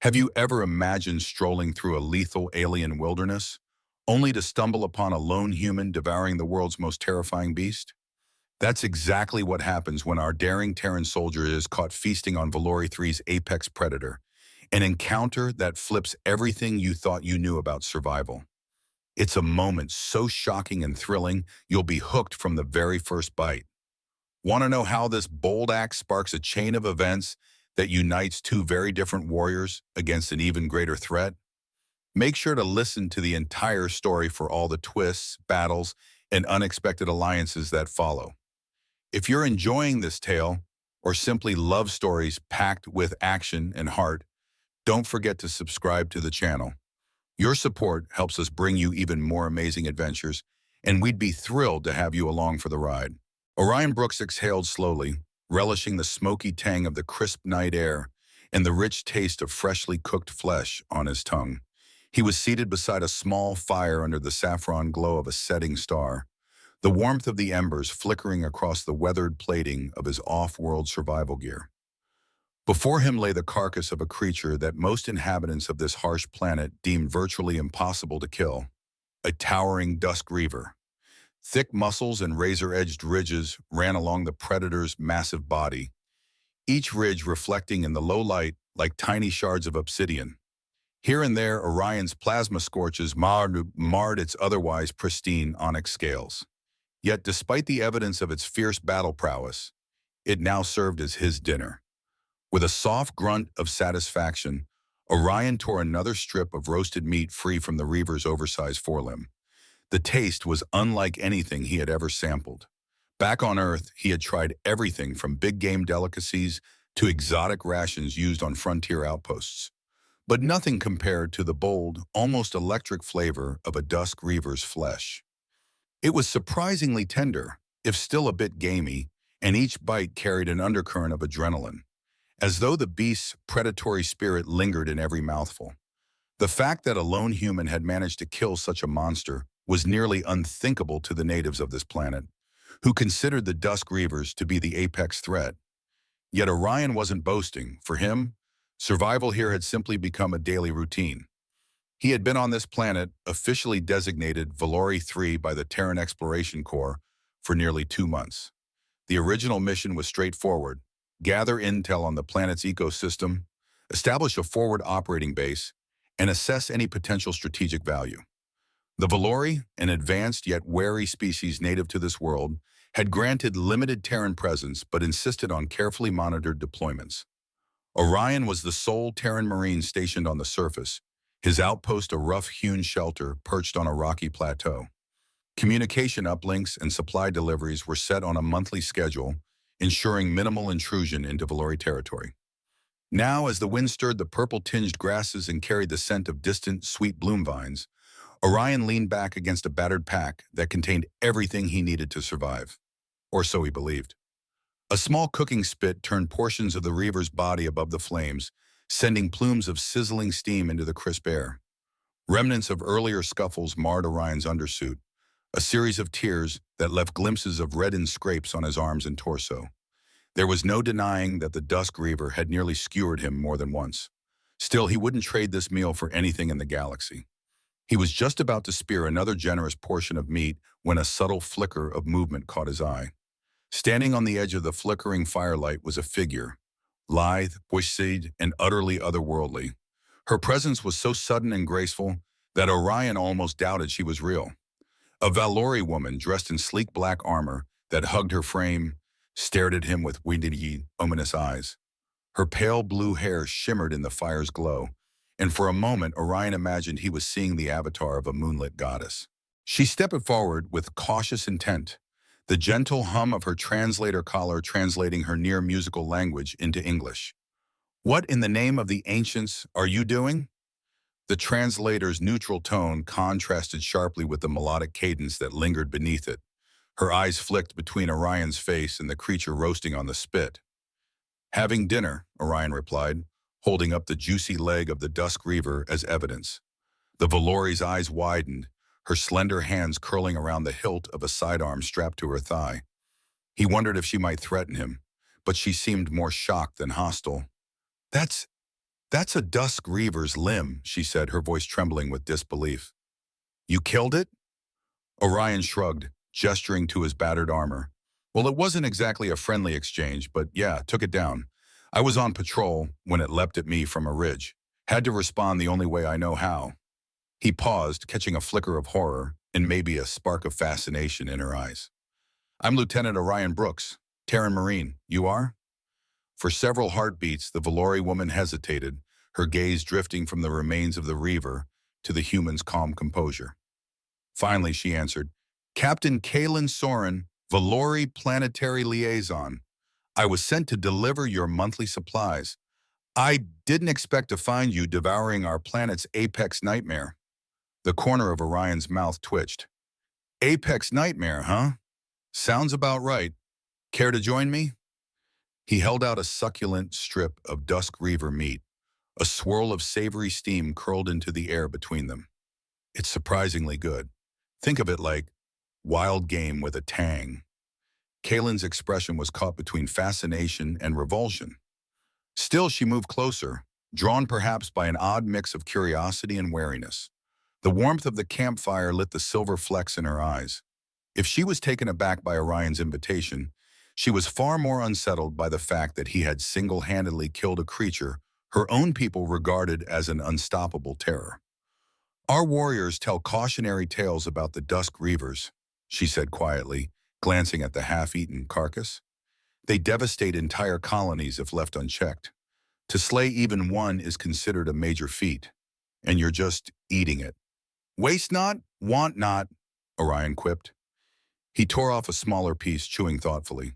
Have you ever imagined strolling through a lethal alien wilderness, only to stumble upon a lone human devouring the world's most terrifying beast? That's exactly what happens when our daring Terran soldier is caught feasting on Valori 3's apex predator, an encounter that flips everything you thought you knew about survival. It's a moment so shocking and thrilling, you'll be hooked from the very first bite. Want to know how this bold act sparks a chain of events that unites two very different warriors against an even greater threat? Make sure to listen to the entire story for all the twists, battles, and unexpected alliances that follow. If you're enjoying this tale, or simply love stories packed with action and heart, don't forget to subscribe to the channel. Your support helps us bring you even more amazing adventures, and we'd be thrilled to have you along for the ride. Orion Brooks exhaled slowly, relishing the smoky tang of the crisp night air and the rich taste of freshly cooked flesh on his tongue. He was seated beside a small fire under the saffron glow of a setting star, the warmth of the embers flickering across the weathered plating of his off-world survival gear. Before him lay the carcass of a creature that most inhabitants of this harsh planet deemed virtually impossible to kill, a towering dusk reaver. Thick muscles and razor-edged ridges ran along the predator's massive body, each ridge reflecting in the low light like tiny shards of obsidian. Here and there, Orion's plasma scorches marred its otherwise pristine onyx scales. Yet despite the evidence of its fierce battle prowess, it now served as his dinner. With a soft grunt of satisfaction, Orion tore another strip of roasted meat free from the reaver's oversized forelimb. The taste was unlike anything he had ever sampled. Back on Earth, he had tried everything from big game delicacies to exotic rations used on frontier outposts. But nothing compared to the bold, almost electric flavor of a dusk reaver's flesh. It was surprisingly tender, if still a bit gamey, and each bite carried an undercurrent of adrenaline, as though the beast's predatory spirit lingered in every mouthful. The fact that a lone human had managed to kill such a monster was nearly unthinkable to the natives of this planet, who considered the Dusk Reavers to be the apex threat. Yet Orion wasn't boasting. For him, survival here had simply become a daily routine. He had been on this planet, officially designated Valori 3 by the Terran Exploration Corps, for nearly 2 months. The original mission was straightforward: gather intel on the planet's ecosystem, establish a forward operating base, and assess any potential strategic value. The Valori, an advanced yet wary species native to this world, had granted limited Terran presence but insisted on carefully monitored deployments. Orion was the sole Terran Marine stationed on the surface, his outpost a rough-hewn shelter perched on a rocky plateau. Communication uplinks and supply deliveries were set on a monthly schedule, ensuring minimal intrusion into Valori territory. Now, as the wind stirred the purple-tinged grasses and carried the scent of distant, sweet bloom vines, Orion leaned back against a battered pack that contained everything he needed to survive. Or so he believed. A small cooking spit turned portions of the reaver's body above the flames, sending plumes of sizzling steam into the crisp air. Remnants of earlier scuffles marred Orion's undersuit, a series of tears that left glimpses of reddened scrapes on his arms and torso. There was no denying that the Dusk Reaver had nearly skewered him more than once. Still, he wouldn't trade this meal for anything in the galaxy. He was just about to spear another generous portion of meat when a subtle flicker of movement caught his eye. Standing on the edge of the flickering firelight was a figure, lithe, bush-seed, and utterly otherworldly. Her presence was so sudden and graceful that Orion almost doubted she was real. A Valori woman dressed in sleek black armor that hugged her frame stared at him with windy, ominous eyes. Her pale blue hair shimmered in the fire's glow, and for a moment Orion imagined he was seeing the avatar of a moonlit goddess. She stepped forward with cautious intent, the gentle hum of her translator collar translating her near-musical language into English. "What in the name of the ancients are you doing?" The translator's neutral tone contrasted sharply with the melodic cadence that lingered beneath it. Her eyes flicked between Orion's face and the creature roasting on the spit. "Having dinner," Orion replied, holding up the juicy leg of the Dusk Reaver as evidence. The Valori's eyes widened, her slender hands curling around the hilt of a sidearm strapped to her thigh. He wondered if she might threaten him, but she seemed more shocked than hostile. That's That's a Dusk Reaver's limb, she said, her voice trembling with disbelief. You killed it? Orion shrugged, gesturing to his battered armor. Well, it wasn't exactly a friendly exchange, but yeah, took it down. I was on patrol when it leapt at me from a ridge. Had to respond the only way I know how. He paused, catching a flicker of horror and maybe a spark of fascination in her eyes. I'm Lieutenant Orion Brooks, Terran Marine. You are? For several heartbeats, the Valori woman hesitated, her gaze drifting from the remains of the Reaver to the human's calm composure. Finally, she answered, Captain Kalen Soren, Valori Planetary Liaison. I was sent to deliver your monthly supplies. I didn't expect to find you devouring our planet's apex nightmare. The corner of Orion's mouth twitched. Apex nightmare, huh? Sounds about right. Care to join me? He held out a succulent strip of Dusk Reaver meat. A swirl of savory steam curled into the air between them. It's surprisingly good. Think of it like wild game with a tang. Kalen's expression was caught between fascination and revulsion. Still, she moved closer, drawn perhaps by an odd mix of curiosity and wariness. The warmth of the campfire lit the silver flecks in her eyes. If she was taken aback by Orion's invitation, she was far more unsettled by the fact that he had single-handedly killed a creature her own people regarded as an unstoppable terror. Our warriors tell cautionary tales about the Dusk Reavers, she said quietly, glancing at the half-eaten carcass. They devastate entire colonies if left unchecked. To slay even one is considered a major feat, and you're just eating it. Waste not, want not, Orion quipped. He tore off a smaller piece, chewing thoughtfully.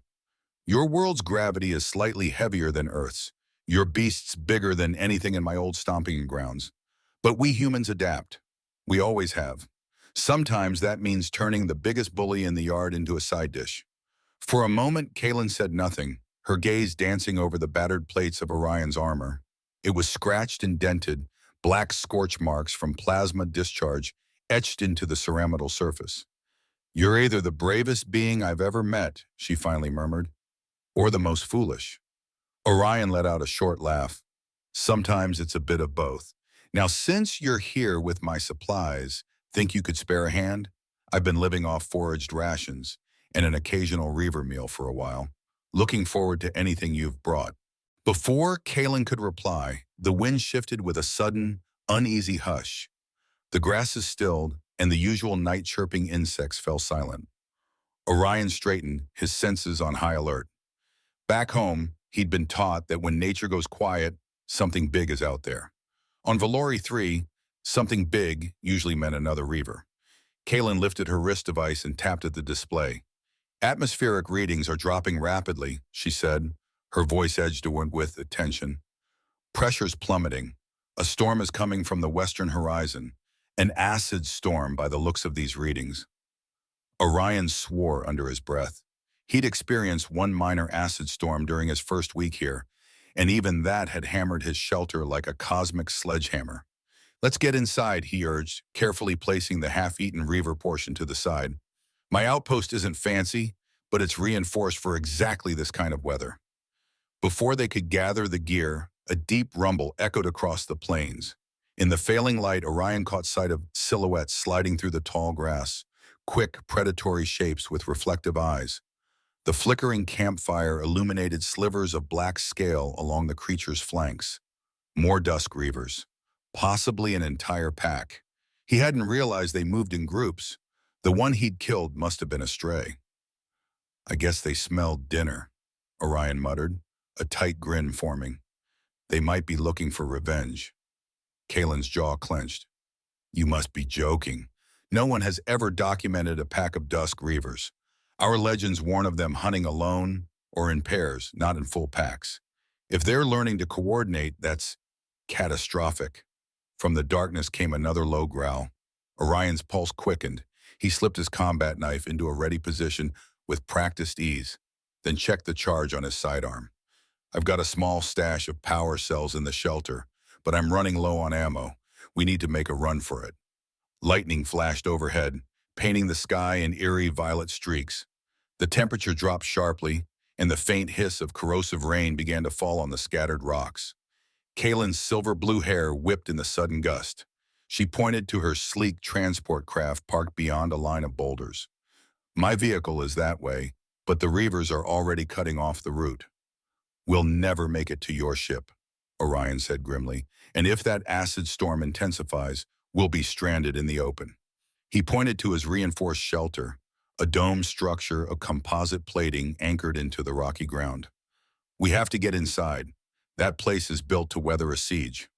Your world's gravity is slightly heavier than Earth's. Your beast's bigger than anything in my old stomping grounds. But we humans adapt. We always have. Sometimes that means turning the biggest bully in the yard into a side dish. For a moment, Kalen said nothing, her gaze dancing over the battered plates of Orion's armor. It was scratched and dented, black scorch marks from plasma discharge etched into the ceramical surface. You're either the bravest being I've ever met, she finally murmured, or the most foolish. Orion let out a short laugh. Sometimes it's a bit of both. Now, since you're here with my supplies, think you could spare a hand? I've been living off foraged rations and an occasional Reaver meal for a while. Looking forward to anything you've brought. Before Kalen could reply, the wind shifted with a sudden, uneasy hush. The grasses stilled, and the usual night-chirping insects fell silent. Orion straightened, his senses on high alert. Back home, he'd been taught that when nature goes quiet, something big is out there. On Valori 3, something big usually meant another Reaver. Kalen lifted her wrist device and tapped at the display. Atmospheric readings are dropping rapidly, she said, her voice edged with attention. Pressure's plummeting. A storm is coming from the western horizon. An acid storm by the looks of these readings. Orion swore under his breath. He'd experienced one minor acid storm during his first week here, and even that had hammered his shelter like a cosmic sledgehammer. Let's get inside, he urged, carefully placing the half-eaten Reaver portion to the side. My outpost isn't fancy, but it's reinforced for exactly this kind of weather. Before they could gather the gear, a deep rumble echoed across the plains. In the failing light, Orion caught sight of silhouettes sliding through the tall grass, quick, predatory shapes with reflective eyes. The flickering campfire illuminated slivers of black scale along the creature's flanks. More Dusk Reavers, possibly an entire pack. He hadn't realized they moved in groups. The one he'd killed must have been a stray. I guess they smelled dinner, Orion muttered, a tight grin forming. They might be looking for revenge. Kalen's jaw clenched. You must be joking. No one has ever documented a pack of Dusk Reavers. Our legends warn of them hunting alone or in pairs, not in full packs. If they're learning to coordinate, that's catastrophic. From the darkness came another low growl. Orion's pulse quickened. He slipped his combat knife into a ready position with practiced ease, then checked the charge on his sidearm. I've got a small stash of power cells in the shelter, but I'm running low on ammo. We need to make a run for it. Lightning flashed overhead, painting the sky in eerie violet streaks. The temperature dropped sharply, and the faint hiss of corrosive rain began to fall on the scattered rocks. Kaylin's silver-blue hair whipped in the sudden gust. She pointed to her sleek transport craft parked beyond a line of boulders. My vehicle is that way, but the Reavers are already cutting off the route. We'll never make it to your ship, Orion said grimly, and if that acid storm intensifies, we'll be stranded in the open. He pointed to his reinforced shelter, a dome structure of composite plating anchored into the rocky ground. We have to get inside. That place is built to weather a siege.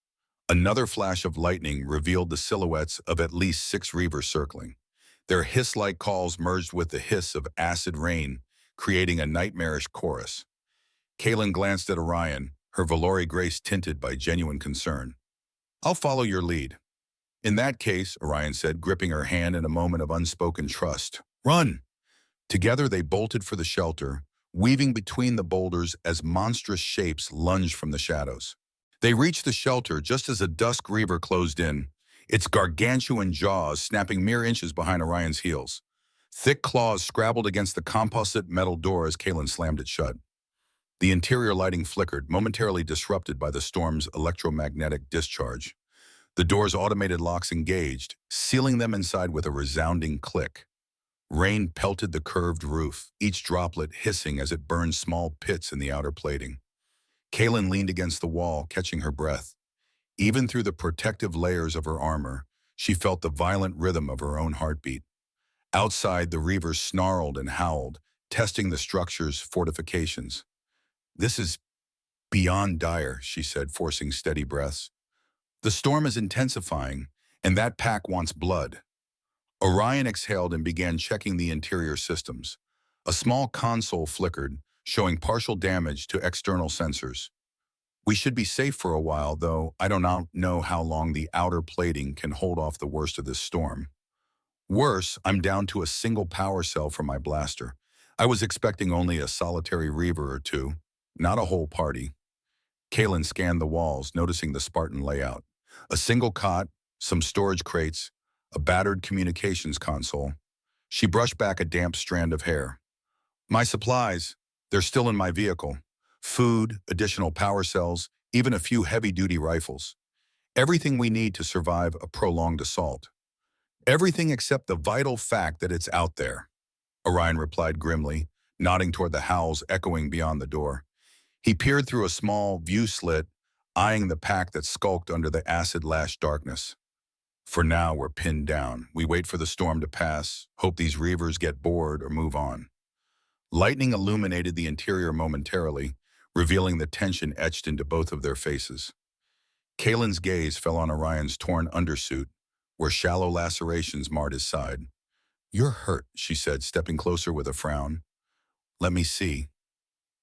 Another flash of lightning revealed the silhouettes of at least 6 Reavers circling. Their hiss-like calls merged with the hiss of acid rain, creating a nightmarish chorus. Kaylin glanced at Orion, her Valori grace tinted by genuine concern. I'll follow your lead. In that case, Orion said, gripping her hand in a moment of unspoken trust. Run! Together they bolted for the shelter, weaving between the boulders as monstrous shapes lunged from the shadows. They reached the shelter just as a dusk Reaver closed in, its gargantuan jaws snapping mere inches behind Orion's heels. Thick claws scrabbled against the composite metal door as Kaylin slammed it shut. The interior lighting flickered, momentarily disrupted by the storm's electromagnetic discharge. The door's automated locks engaged, sealing them inside with a resounding click. Rain pelted the curved roof, each droplet hissing as it burned small pits in the outer plating. Kaylin leaned against the wall, catching her breath. Even through the protective layers of her armor, she felt the violent rhythm of her own heartbeat. Outside, the Reavers snarled and howled, testing the structure's fortifications. This is beyond dire, she said, forcing steady breaths. The storm is intensifying, and that pack wants blood. Orion exhaled and began checking the interior systems. A small console flickered, showing partial damage to external sensors. We should be safe for a while, though I don't know how long the outer plating can hold off the worst of this storm. Worse, I'm down to a single power cell for my blaster. I was expecting only a solitary Reaver or two, not a whole party. Kaylin scanned the walls, noticing the Spartan layout. A single cot, some storage crates, a battered communications console. She brushed back a damp strand of hair. My supplies, they're still in my vehicle. Food, additional power cells, even a few heavy-duty rifles. Everything we need to survive a prolonged assault. Everything except the vital fact that it's out there, Orion replied grimly, nodding toward the howls echoing beyond the door. He peered through a small view slit, eyeing the pack that skulked under the acid-lashed darkness. For now, we're pinned down. We wait for the storm to pass, hope these Reavers get bored or move on. Lightning illuminated the interior momentarily, revealing the tension etched into both of their faces. Kaylin's gaze fell on Orion's torn undersuit, where shallow lacerations marred his side. You're hurt, she said, stepping closer with a frown. Let me see.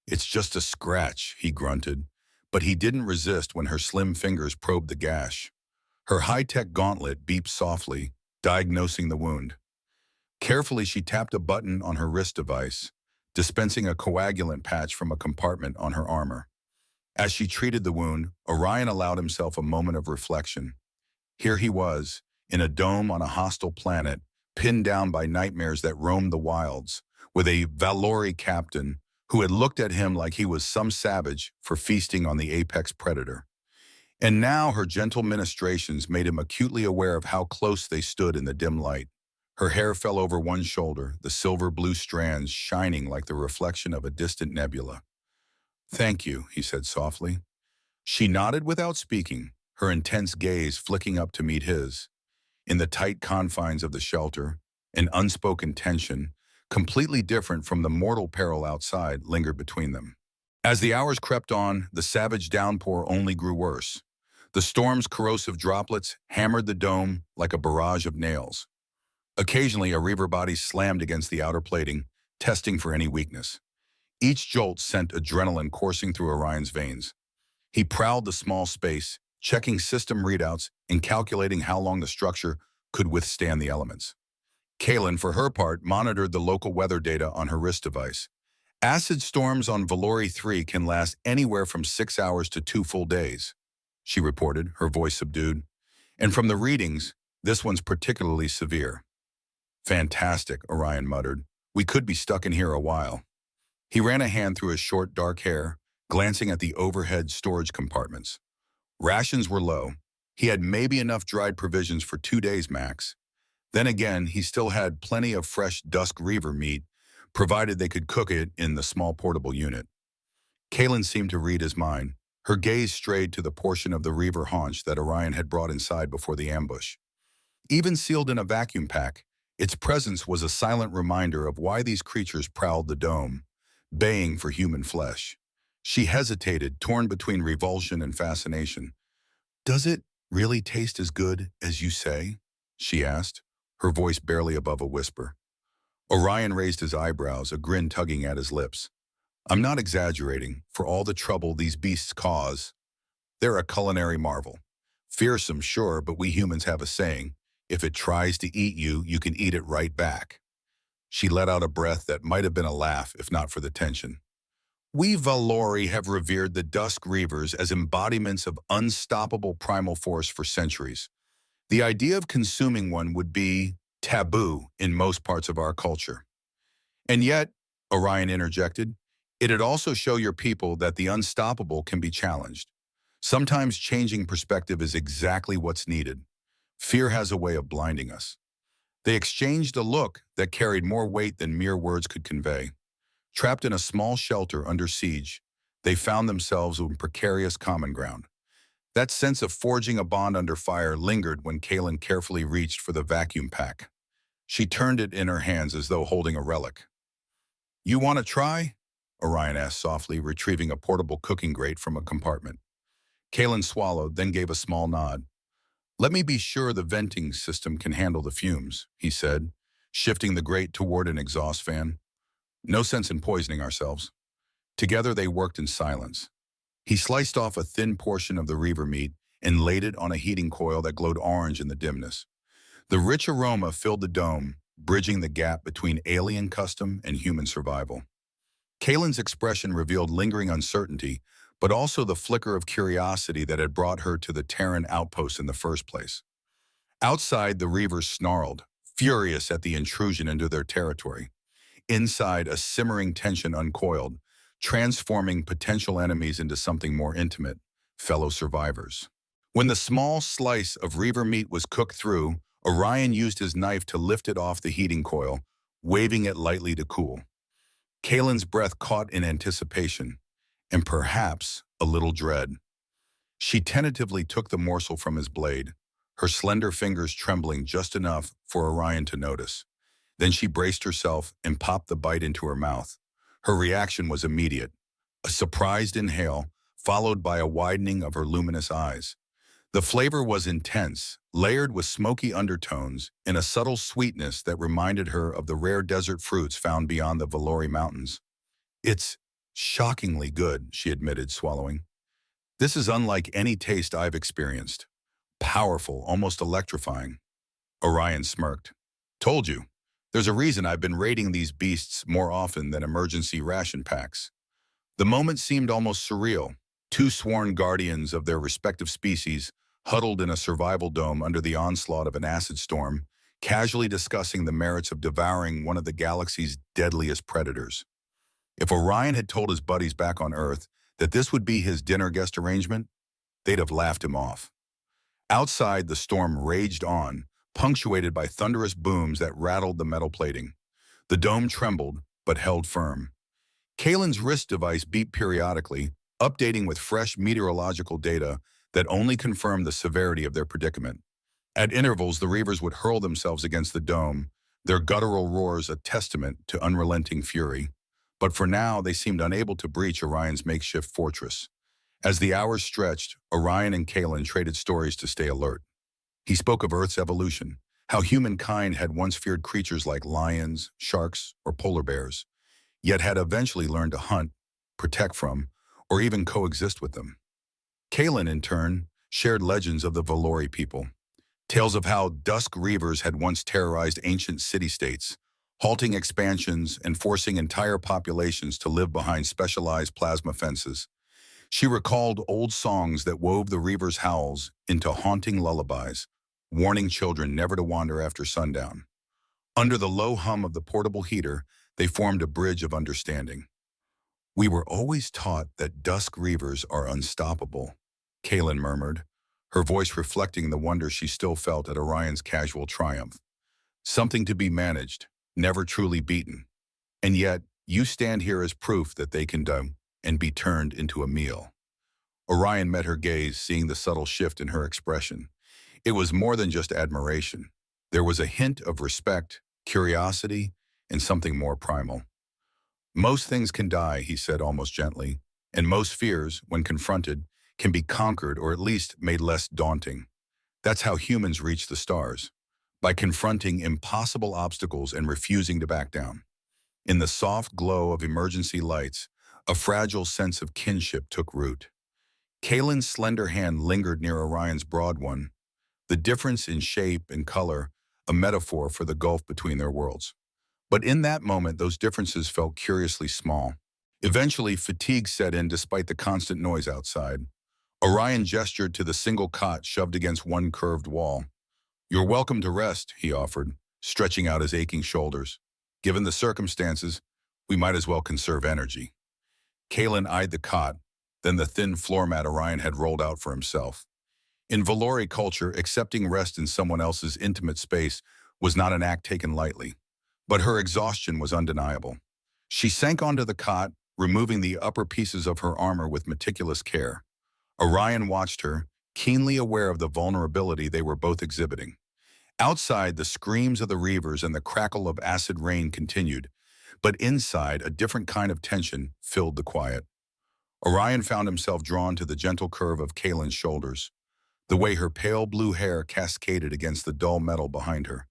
It's just a scratch, he grunted, but he didn't resist when her slim fingers probed the gash. Her high-tech gauntlet beeped softly, diagnosing the wound. Carefully, she tapped a button on her wrist device, dispensing a coagulant patch from a compartment on her armor. As she treated the wound, Orion allowed himself a moment of reflection. Here he was, in a dome on a hostile planet, pinned down by nightmares that roamed the wilds, with a Valori captain who had looked at him like he was some savage for feasting on the apex predator. And now her gentle ministrations made him acutely aware of how close they stood in the dim light. Her hair fell over one shoulder, the silver-blue strands shining like the reflection of a distant nebula. Thank you, he said softly. She nodded without speaking, her intense gaze flicking up to meet his. In the tight confines of the shelter, an unspoken tension, completely different from the mortal peril outside, lingered between them. As the hours crept on, the savage downpour only grew worse. The storm's corrosive droplets hammered the dome like a barrage of nails. Occasionally, a Reaver body slammed against the outer plating, testing for any weakness. Each jolt sent adrenaline coursing through Orion's veins. He prowled the small space, checking system readouts and calculating how long the structure could withstand the elements. Kaylin, for her part, monitored the local weather data on her wrist device. Acid storms on Valori 3 can last anywhere from 6 hours to 2 full days, she reported, her voice subdued. And from the readings, this one's particularly severe. Fantastic, Orion muttered. We could be stuck in here a while. He ran a hand through his short, dark hair, glancing at the overhead storage compartments. Rations were low. He had maybe enough dried provisions for 2 days max. Then again, he still had plenty of fresh dusk reaver meat, provided they could cook it in the small portable unit. Kaylin seemed to read his mind. Her gaze strayed to the portion of the reaver haunch that Orion had brought inside before the ambush. Even sealed in a vacuum pack, its presence was a silent reminder of why these creatures prowled the dome, baying for human flesh. She hesitated, torn between revulsion and fascination. "Does it really taste as good as you say?" she asked, her voice barely above a whisper. Orion raised his eyebrows, a grin tugging at his lips. "I'm not exaggerating. For all the trouble these beasts cause, they're a culinary marvel. Fearsome, sure, but we humans have a saying, if it tries to eat you, you can eat it right back." She let out a breath that might have been a laugh if not for the tension. "We Valori have revered the Dusk Reavers as embodiments of unstoppable primal force for centuries. The idea of consuming one would be taboo in most parts of our culture. And yet," Orion interjected, "it'd also show your people that the unstoppable can be challenged. Sometimes changing perspective is exactly what's needed. Fear has a way of blinding us." They exchanged a look that carried more weight than mere words could convey. Trapped in a small shelter under siege, they found themselves on precarious common ground. That sense of forging a bond under fire lingered when Kaylin carefully reached for the vacuum pack. She turned it in her hands as though holding a relic. "You want to try?" Orion asked softly, retrieving a portable cooking grate from a compartment. Kaylin swallowed, then gave a small nod. "Let me be sure the venting system can handle the fumes," he said, shifting the grate toward an exhaust fan. "No sense in poisoning ourselves." Together they worked in silence. He sliced off a thin portion of the reaver meat and laid it on a heating coil that glowed orange in the dimness. The rich aroma filled the dome, bridging the gap between alien custom and human survival. Kaylin's expression revealed lingering uncertainty, but also the flicker of curiosity that had brought her to the Terran outpost in the first place. Outside, the reavers snarled, furious at the intrusion into their territory. Inside, a simmering tension uncoiled, transforming potential enemies into something more intimate, fellow survivors. When the small slice of reaver meat was cooked through, Orion used his knife to lift it off the heating coil, waving it lightly to cool. Kaylin's breath caught in anticipation, and perhaps a little dread. She tentatively took the morsel from his blade, her slender fingers trembling just enough for Orion to notice. Then she braced herself and popped the bite into her mouth. Her reaction was immediate, a surprised inhale, followed by a widening of her luminous eyes. The flavor was intense, layered with smoky undertones and a subtle sweetness that reminded her of the rare desert fruits found beyond the Valori Mountains. "It's shockingly good," she admitted, swallowing. "This is unlike any taste I've experienced. Powerful, almost electrifying." Orion smirked. "Told you. There's a reason I've been raiding these beasts more often than emergency ration packs." The moment seemed almost surreal. Two sworn guardians of their respective species huddled in a survival dome under the onslaught of an acid storm, casually discussing the merits of devouring one of the galaxy's deadliest predators. If Orion had told his buddies back on Earth that this would be his dinner guest arrangement, they'd have laughed him off. Outside, the storm raged on, punctuated by thunderous booms that rattled the metal plating. The dome trembled, but held firm. Kaylin's wrist device beeped periodically, updating with fresh meteorological data that only confirmed the severity of their predicament. At intervals, the reavers would hurl themselves against the dome, their guttural roars a testament to unrelenting fury. But for now, they seemed unable to breach Orion's makeshift fortress. As the hours stretched, Orion and Kaylin traded stories to stay alert. He spoke of Earth's evolution, how humankind had once feared creatures like lions, sharks, or polar bears, yet had eventually learned to hunt, protect from, or even coexist with them. Kaylin, in turn, shared legends of the Valori people, tales of how dusk reavers had once terrorized ancient city-states, halting expansions and forcing entire populations to live behind specialized plasma fences. She recalled old songs that wove the reavers' howls into haunting lullabies, warning children never to wander after sundown. Under the low hum of the portable heater, they formed a bridge of understanding. "We were always taught that dusk reavers are unstoppable," Kaylin murmured, her voice reflecting the wonder she still felt at Orion's casual triumph. Something to be managed, never truly beaten. And yet, you stand here as proof that they can do and be turned into a meal. Orion met her gaze, seeing the subtle shift in her expression. It was more than just admiration. There was a hint of respect, curiosity, and something more primal. Most things can die, he said almost gently, and most fears, when confronted, can be conquered or at least made less daunting. That's how humans reach the stars, by confronting impossible obstacles and refusing to back down. In the soft glow of emergency lights, a fragile sense of kinship took root. Kaylin's slender hand lingered near Orion's broad one, the difference in shape and color a metaphor for the gulf between their worlds. But in that moment, those differences felt curiously small. Eventually, fatigue set in despite the constant noise outside. Orion gestured to the single cot shoved against one curved wall. "You're welcome to rest," he offered, stretching out his aching shoulders. "Given the circumstances, we might as well conserve energy." Kaylin eyed the cot, then the thin floor mat Orion had rolled out for himself. In Valori culture, accepting rest in someone else's intimate space was not an act taken lightly. But her exhaustion was undeniable. She sank onto the cot, removing the upper pieces of her armor with meticulous care. Orion watched her, keenly aware of the vulnerability they were both exhibiting. Outside, the screams of the reavers and the crackle of acid rain continued, but inside, a different kind of tension filled the quiet. Orion found himself drawn to the gentle curve of Kaylin's shoulders, the way her pale blue hair cascaded against the dull metal behind her.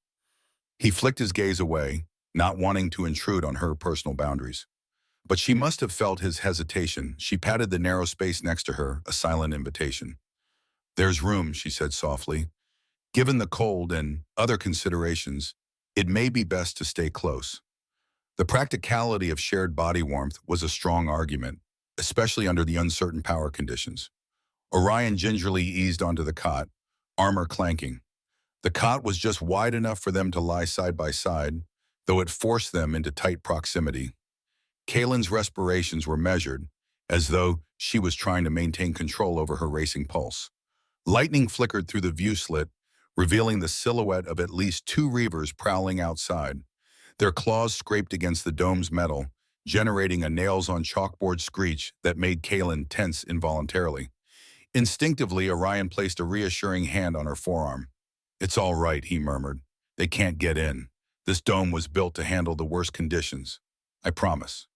He flicked his gaze away, not wanting to intrude on her personal boundaries. But she must have felt his hesitation. She patted the narrow space next to her, a silent invitation. "There's room," she said softly. "Given the cold and other considerations, it may be best to stay close." The practicality of shared body warmth was a strong argument, especially under the uncertain power conditions. Orion gingerly eased onto the cot, armor clanking. The cot was just wide enough for them to lie side by side, though it forced them into tight proximity. Kaylin's respirations were measured, as though she was trying to maintain control over her racing pulse. Lightning flickered through the view slit, revealing the silhouette of at least two reavers prowling outside. Their claws scraped against the dome's metal, generating a nails-on-chalkboard screech that made Kaylin tense involuntarily. Instinctively, Orion placed a reassuring hand on her forearm. "It's all right," he murmured. "They can't get in. This dome was built to handle the worst conditions. I promise."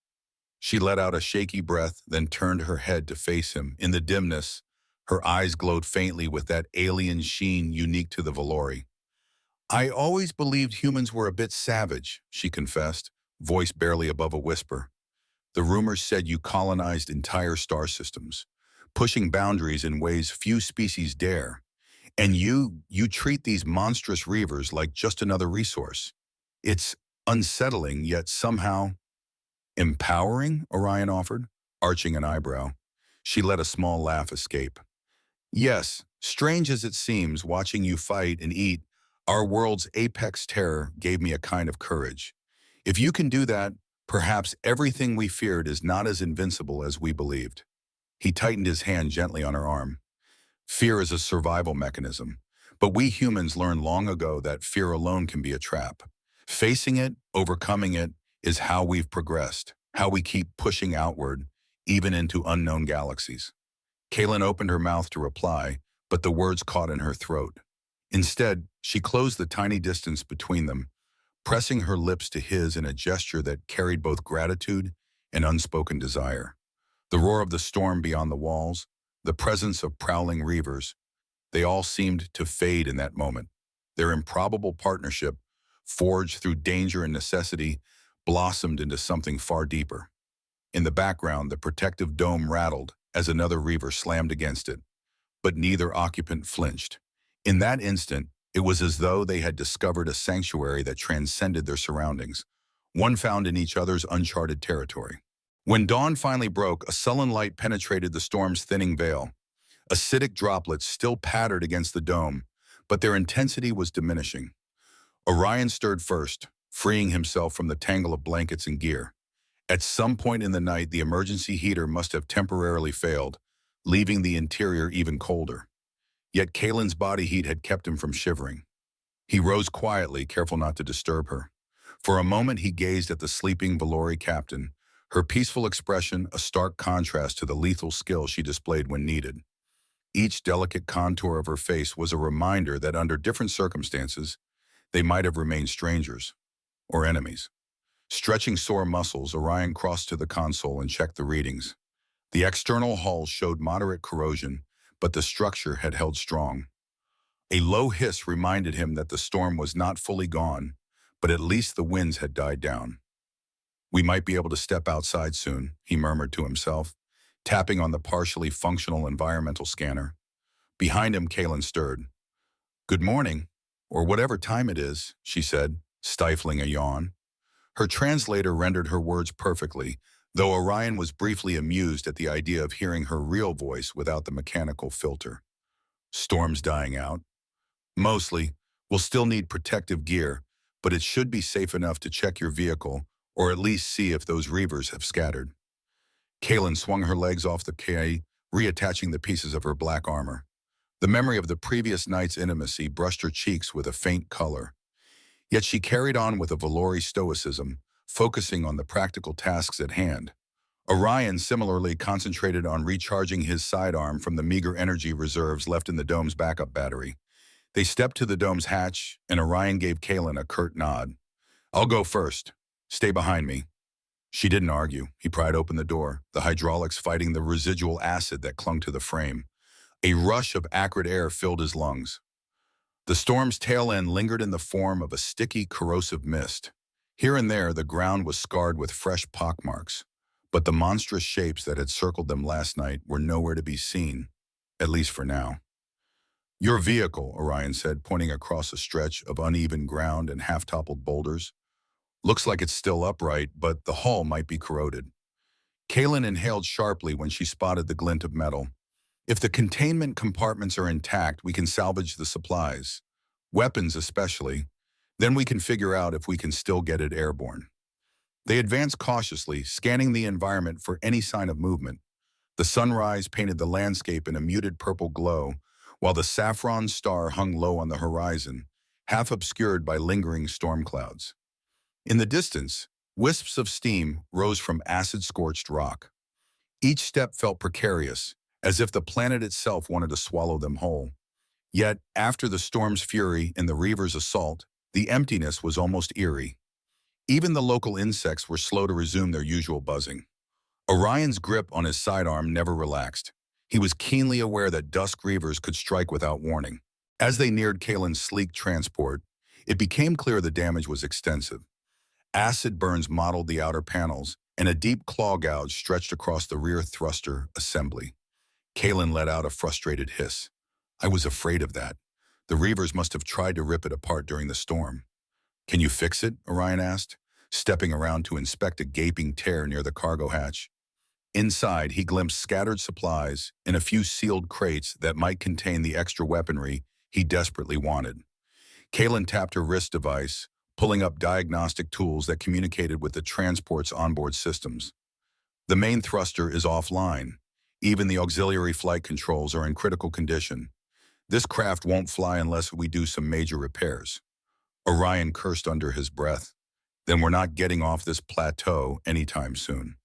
She let out a shaky breath, then turned her head to face him. In the dimness, her eyes glowed faintly with that alien sheen unique to the Valori. "I always believed humans were a bit savage," she confessed, voice barely above a whisper. "The rumors said you colonized entire star systems, pushing boundaries in ways few species dare. And you treat these monstrous reavers like just another resource. It's unsettling, yet somehow empowering," Orion offered, arching an eyebrow. She let a small laugh escape. "Yes, strange as it seems, watching you fight and eat, our world's apex terror gave me a kind of courage. If you can do that, perhaps everything we feared is not as invincible as we believed." He tightened his hand gently on her arm. "Fear is a survival mechanism, but we humans learned long ago that fear alone can be a trap. Facing it, overcoming it, is how we've progressed, how we keep pushing outward, even into unknown galaxies." Kaylin opened her mouth to reply, but the words caught in her throat. Instead, she closed the tiny distance between them, pressing her lips to his in a gesture that carried both gratitude and unspoken desire. The roar of the storm beyond the walls, the presence of prowling reavers, they all seemed to fade in that moment. Their improbable partnership, forged through danger and necessity, blossomed into something far deeper. In the background, the protective dome rattled as another reaver slammed against it, but neither occupant flinched. In that instant, it was as though they had discovered a sanctuary that transcended their surroundings, one found in each other's uncharted territory. When dawn finally broke, a sullen light penetrated the storm's thinning veil. Acidic droplets still pattered against the dome, but their intensity was diminishing. Orion stirred first, freeing himself from the tangle of blankets and gear. At some point in the night, the emergency heater must have temporarily failed, leaving the interior even colder. Yet Kalen's body heat had kept him from shivering. He rose quietly, careful not to disturb her. For a moment he gazed at the sleeping Valori captain, her peaceful expression a stark contrast to the lethal skill she displayed when needed. Each delicate contour of her face was a reminder that under different circumstances, they might have remained strangers or enemies. Stretching sore muscles, Orion crossed to the console and checked the readings. The external hull showed moderate corrosion, but the structure had held strong. A low hiss reminded him that the storm was not fully gone, but at least the winds had died down. We might be able to step outside soon, he murmured to himself, tapping on the partially functional environmental scanner. Behind him, Kalen stirred. Good morning, or whatever time it is, she said, stifling a yawn. Her translator rendered her words perfectly, though Orion was briefly amused at the idea of hearing her real voice without the mechanical filter. Storm's dying out. Mostly. We'll still need protective gear, but it should be safe enough to check your vehicle, or at least see if those reavers have scattered. Kalen swung her legs off the quay, reattaching the pieces of her black armor. The memory of the previous night's intimacy brushed her cheeks with a faint color. Yet she carried on with a Valori stoicism, focusing on the practical tasks at hand. Orion similarly concentrated on recharging his sidearm from the meager energy reserves left in the dome's backup battery. They stepped to the dome's hatch, and Orion gave Kalen a curt nod. I'll go first. Stay behind me. She didn't argue. He pried open the door, the hydraulics fighting the residual acid that clung to the frame. A rush of acrid air filled his lungs. The storm's tail end lingered in the form of a sticky, corrosive mist. Here and there, the ground was scarred with fresh pockmarks, but the monstrous shapes that had circled them last night were nowhere to be seen, at least for now. Your vehicle, Orion said, pointing across a stretch of uneven ground and half-toppled boulders. Looks like it's still upright, but the hull might be corroded. Kalen inhaled sharply when she spotted the glint of metal. If the containment compartments are intact, we can salvage the supplies, weapons especially. Then we can figure out if we can still get it airborne. They advanced cautiously, scanning the environment for any sign of movement. The sunrise painted the landscape in a muted purple glow, while the saffron star hung low on the horizon, half obscured by lingering storm clouds. In the distance, wisps of steam rose from acid-scorched rock. Each step felt precarious, as if the planet itself wanted to swallow them whole. Yet, after the storm's fury and the reaver's assault, the emptiness was almost eerie. Even the local insects were slow to resume their usual buzzing. Orion's grip on his sidearm never relaxed. He was keenly aware that dusk reavers could strike without warning. As they neared Kalen's sleek transport, it became clear the damage was extensive. Acid burns mottled the outer panels, and a deep claw gouge stretched across the rear thruster assembly. Kalen let out a frustrated hiss. I was afraid of that. The reavers must have tried to rip it apart during the storm. Can you fix it? Orion asked, stepping around to inspect a gaping tear near the cargo hatch. Inside, he glimpsed scattered supplies and a few sealed crates that might contain the extra weaponry he desperately wanted. Kalen tapped her wrist device, pulling up diagnostic tools that communicated with the transport's onboard systems. The main thruster is offline. Even the auxiliary flight controls are in critical condition. This craft won't fly unless we do some major repairs. Orion cursed under his breath. Then we're not getting off this plateau anytime soon.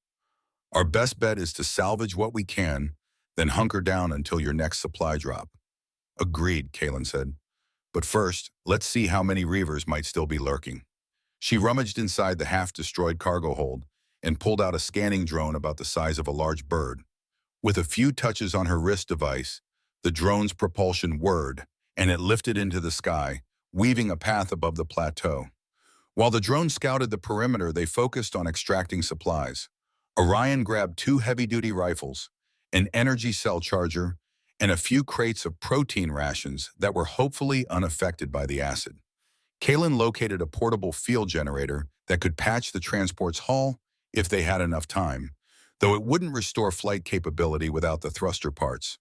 Our best bet is to salvage what we can, then hunker down until your next supply drop. Agreed, Kalen said. But first, let's see how many reavers might still be lurking. She rummaged inside the half-destroyed cargo hold and pulled out a scanning drone about the size of a large bird. With a few touches on her wrist device, the drone's propulsion whirred, and it lifted into the sky, weaving a path above the plateau. While the drone scouted the perimeter, they focused on extracting supplies. Orion grabbed 2 heavy-duty rifles, an energy cell charger, and a few crates of protein rations that were hopefully unaffected by the acid. Kalen located a portable field generator that could patch the transport's hull if they had enough time, though it wouldn't restore flight capability without the thruster parts.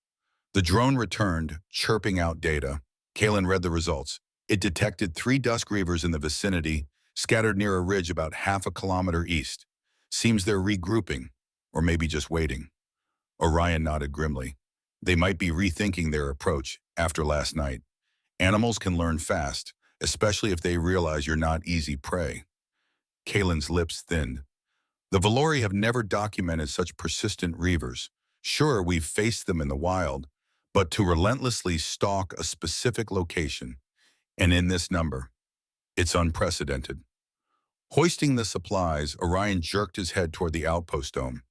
The drone returned, chirping out data. Kalen read the results. It detected 3 dusk reavers in the vicinity, scattered near a ridge about half a kilometer east. Seems they're regrouping, or maybe just waiting. Orion nodded grimly. They might be rethinking their approach after last night. Animals can learn fast, especially if they realize you're not easy prey. Kalen's lips thinned. The Valori have never documented such persistent reavers. Sure, we've faced them in the wild, but to relentlessly stalk a specific location, and in this number, it's unprecedented. Hoisting the supplies, Orion jerked his head toward the outpost dome.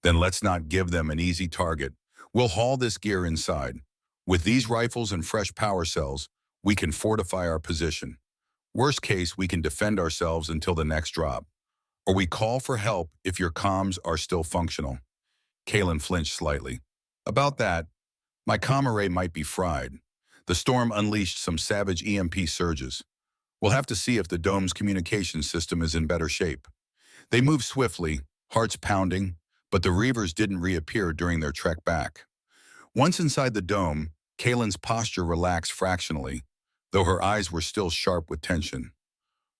Then let's not give them an easy target. We'll haul this gear inside. With these rifles and fresh power cells, we can fortify our position. Worst case, we can defend ourselves until the next drop. Or we call for help if your comms are still functional. Kalen flinched slightly. About that, my comm array might be fried. The storm unleashed some savage EMP surges. We'll have to see if the dome's communication system is in better shape. They moved swiftly, hearts pounding, but the Reavers didn't reappear during their trek back. Once inside the dome, Kalen's posture relaxed fractionally, though her eyes were still sharp with tension.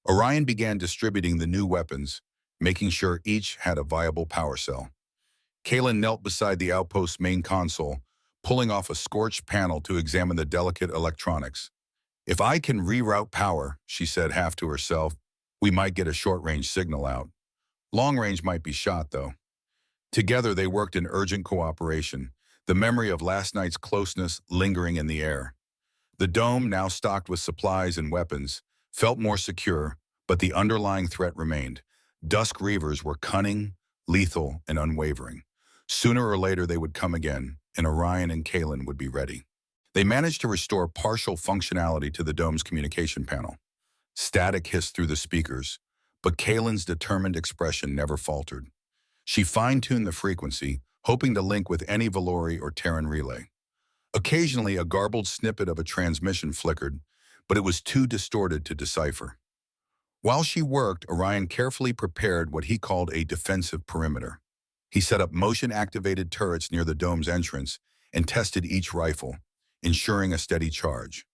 Orion began distributing the new weapons, making sure each had a viable power cell. Kalen knelt beside the outpost's main console, pulling off a scorched panel to examine the delicate electronics. If I can reroute power, she said half to herself, we might get a short-range signal out. Long-range might be shot, though. Together they worked in urgent cooperation, the memory of last night's closeness lingering in the air. The dome, now stocked with supplies and weapons, felt more secure, but the underlying threat remained. Dusk Reavers were cunning, lethal, and unwavering. Sooner or later they would come again, and Orion and Kalen would be ready. They managed to restore partial functionality to the dome's communication panel. Static hissed through the speakers, but Kalen's determined expression never faltered. She fine-tuned the frequency, hoping to link with any Valori or Terran relay. Occasionally, a garbled snippet of a transmission flickered, but it was too distorted to decipher. While she worked, Orion carefully prepared what he called a defensive perimeter. He set up motion-activated turrets near the dome's entrance and tested each rifle, ensuring a steady charge.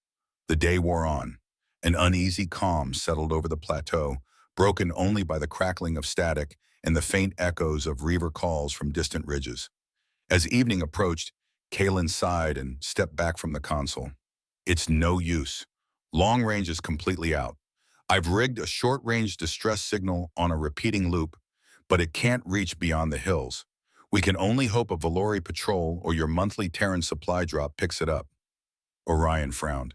The day wore on. An uneasy calm settled over the plateau, broken only by the crackling of static and the faint echoes of Reaver calls from distant ridges. As evening approached, Kalen sighed and stepped back from the console. It's no use. Long range is completely out. I've rigged a short-range distress signal on a repeating loop, but it can't reach beyond the hills. We can only hope a Valori patrol or your monthly Terran supply drop picks it up. Orion frowned.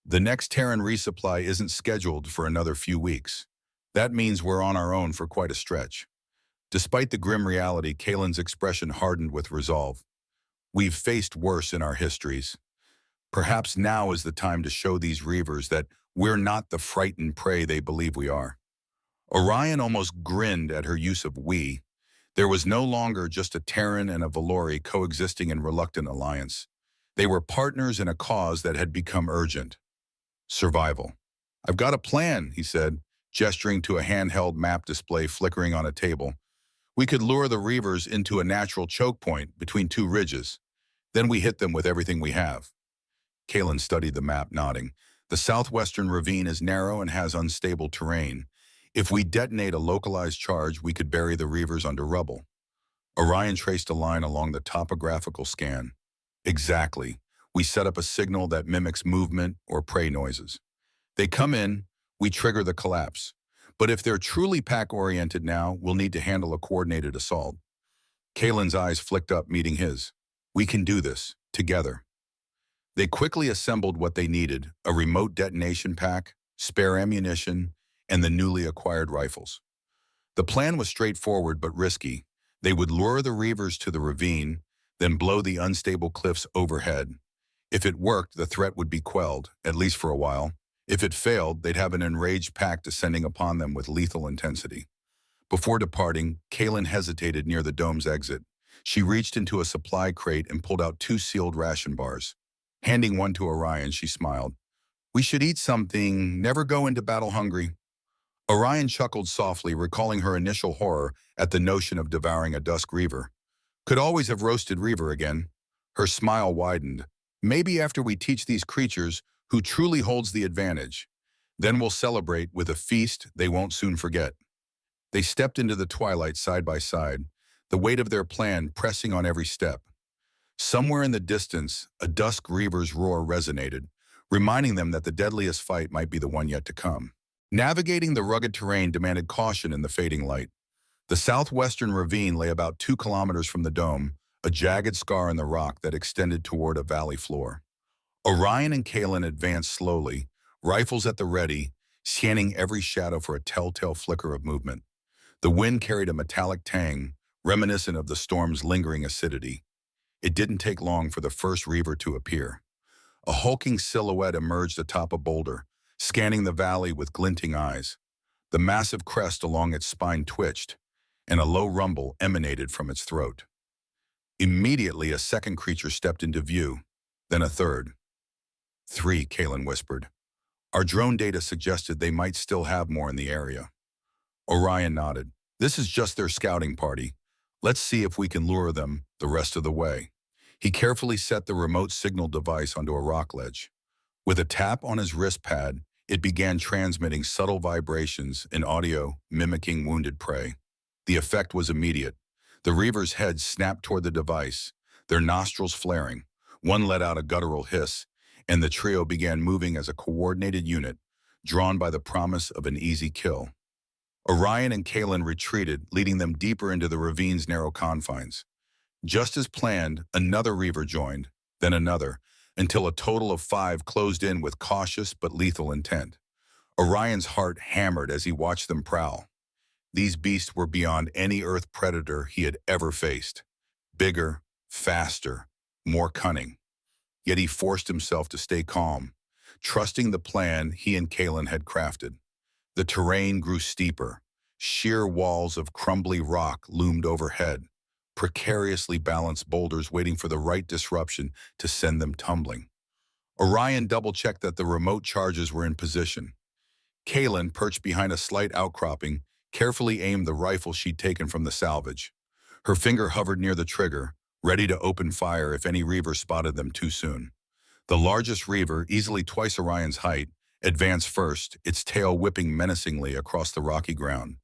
The next Terran resupply isn't scheduled for another few weeks. That means we're on our own for quite a stretch. Despite the grim reality, Kalen's expression hardened with resolve. We've faced worse in our histories. Perhaps now is the time to show these Reavers that we're not the frightened prey they believe we are. Orion almost grinned at her use of we. There was no longer just a Terran and a Valori coexisting in reluctant alliance. They were partners in a cause that had become urgent. Survival. I've got a plan, he said, gesturing to a handheld map display flickering on a table. We could lure the Reavers into a natural choke point between two ridges. Then we hit them with everything we have. Kalen studied the map, nodding. The southwestern ravine is narrow and has unstable terrain. If we detonate a localized charge, we could bury the Reavers under rubble. Orion traced a line along the topographical scan. Exactly. We set up a signal that mimics movement or prey noises. They come in, we trigger the collapse. But if they're truly pack-oriented now, we'll need to handle a coordinated assault. Kalen's eyes flicked up, meeting his. We can do this, together. They quickly assembled what they needed, a remote detonation pack, spare ammunition, and the newly acquired rifles. The plan was straightforward but risky. They would lure the Reavers to the ravine, then blow the unstable cliffs overhead. If it worked, the threat would be quelled, at least for a while. If it failed, they'd have an enraged pack descending upon them with lethal intensity. Before departing, Kalen hesitated near the dome's exit. She reached into a supply crate and pulled out 2 sealed ration bars. Handing one to Orion, she smiled. We should eat something, never go into battle hungry. Orion chuckled softly, recalling her initial horror at the notion of devouring a dusk Reaver. Could always have roasted Reaver again. Her smile widened. Maybe after we teach these creatures who truly holds the advantage. Then we'll celebrate with a feast they won't soon forget. They stepped into the twilight side by side, the weight of their plan pressing on every step. Somewhere in the distance, a dusk reaver's roar resonated, reminding them that the deadliest fight might be the one yet to come. Navigating the rugged terrain demanded caution in the fading light. The southwestern ravine lay about 2 kilometers from the dome, a jagged scar in the rock that extended toward a valley floor. Orion and Kalen advanced slowly, rifles at the ready, scanning every shadow for a telltale flicker of movement. The wind carried a metallic tang, reminiscent of the storm's lingering acidity. It didn't take long for the first reaver to appear. A hulking silhouette emerged atop a boulder, scanning the valley with glinting eyes. The massive crest along its spine twitched, and a low rumble emanated from its throat. Immediately, a second creature stepped into view, then a third. 3, Kalen whispered. Our drone data suggested they might still have more in the area. Orion nodded. This is just their scouting party. Let's see if we can lure them the rest of the way. He carefully set the remote signal device onto a rock ledge. With a tap on his wrist pad, it began transmitting subtle vibrations in audio, mimicking wounded prey. The effect was immediate. The reaver's heads snapped toward the device, their nostrils flaring. One let out a guttural hiss, and the trio began moving as a coordinated unit, drawn by the promise of an easy kill. Orion and Kalen retreated, leading them deeper into the ravine's narrow confines. Just as planned, another reaver joined, then another, until a total of 5 closed in with cautious but lethal intent. Orion's heart hammered as he watched them prowl. These beasts were beyond any Earth predator he had ever faced. Bigger, faster, more cunning. Yet he forced himself to stay calm, trusting the plan he and Kalen had crafted. The terrain grew steeper. Sheer walls of crumbly rock loomed overhead, precariously balanced boulders waiting for the right disruption to send them tumbling. Orion double-checked that the remote charges were in position. Kalen, perched behind a slight outcropping, carefully aimed the rifle she'd taken from the salvage. Her finger hovered near the trigger, ready to open fire if any reaver spotted them too soon. The largest reaver, easily twice Orion's height, advanced first, its tail whipping menacingly across the rocky ground.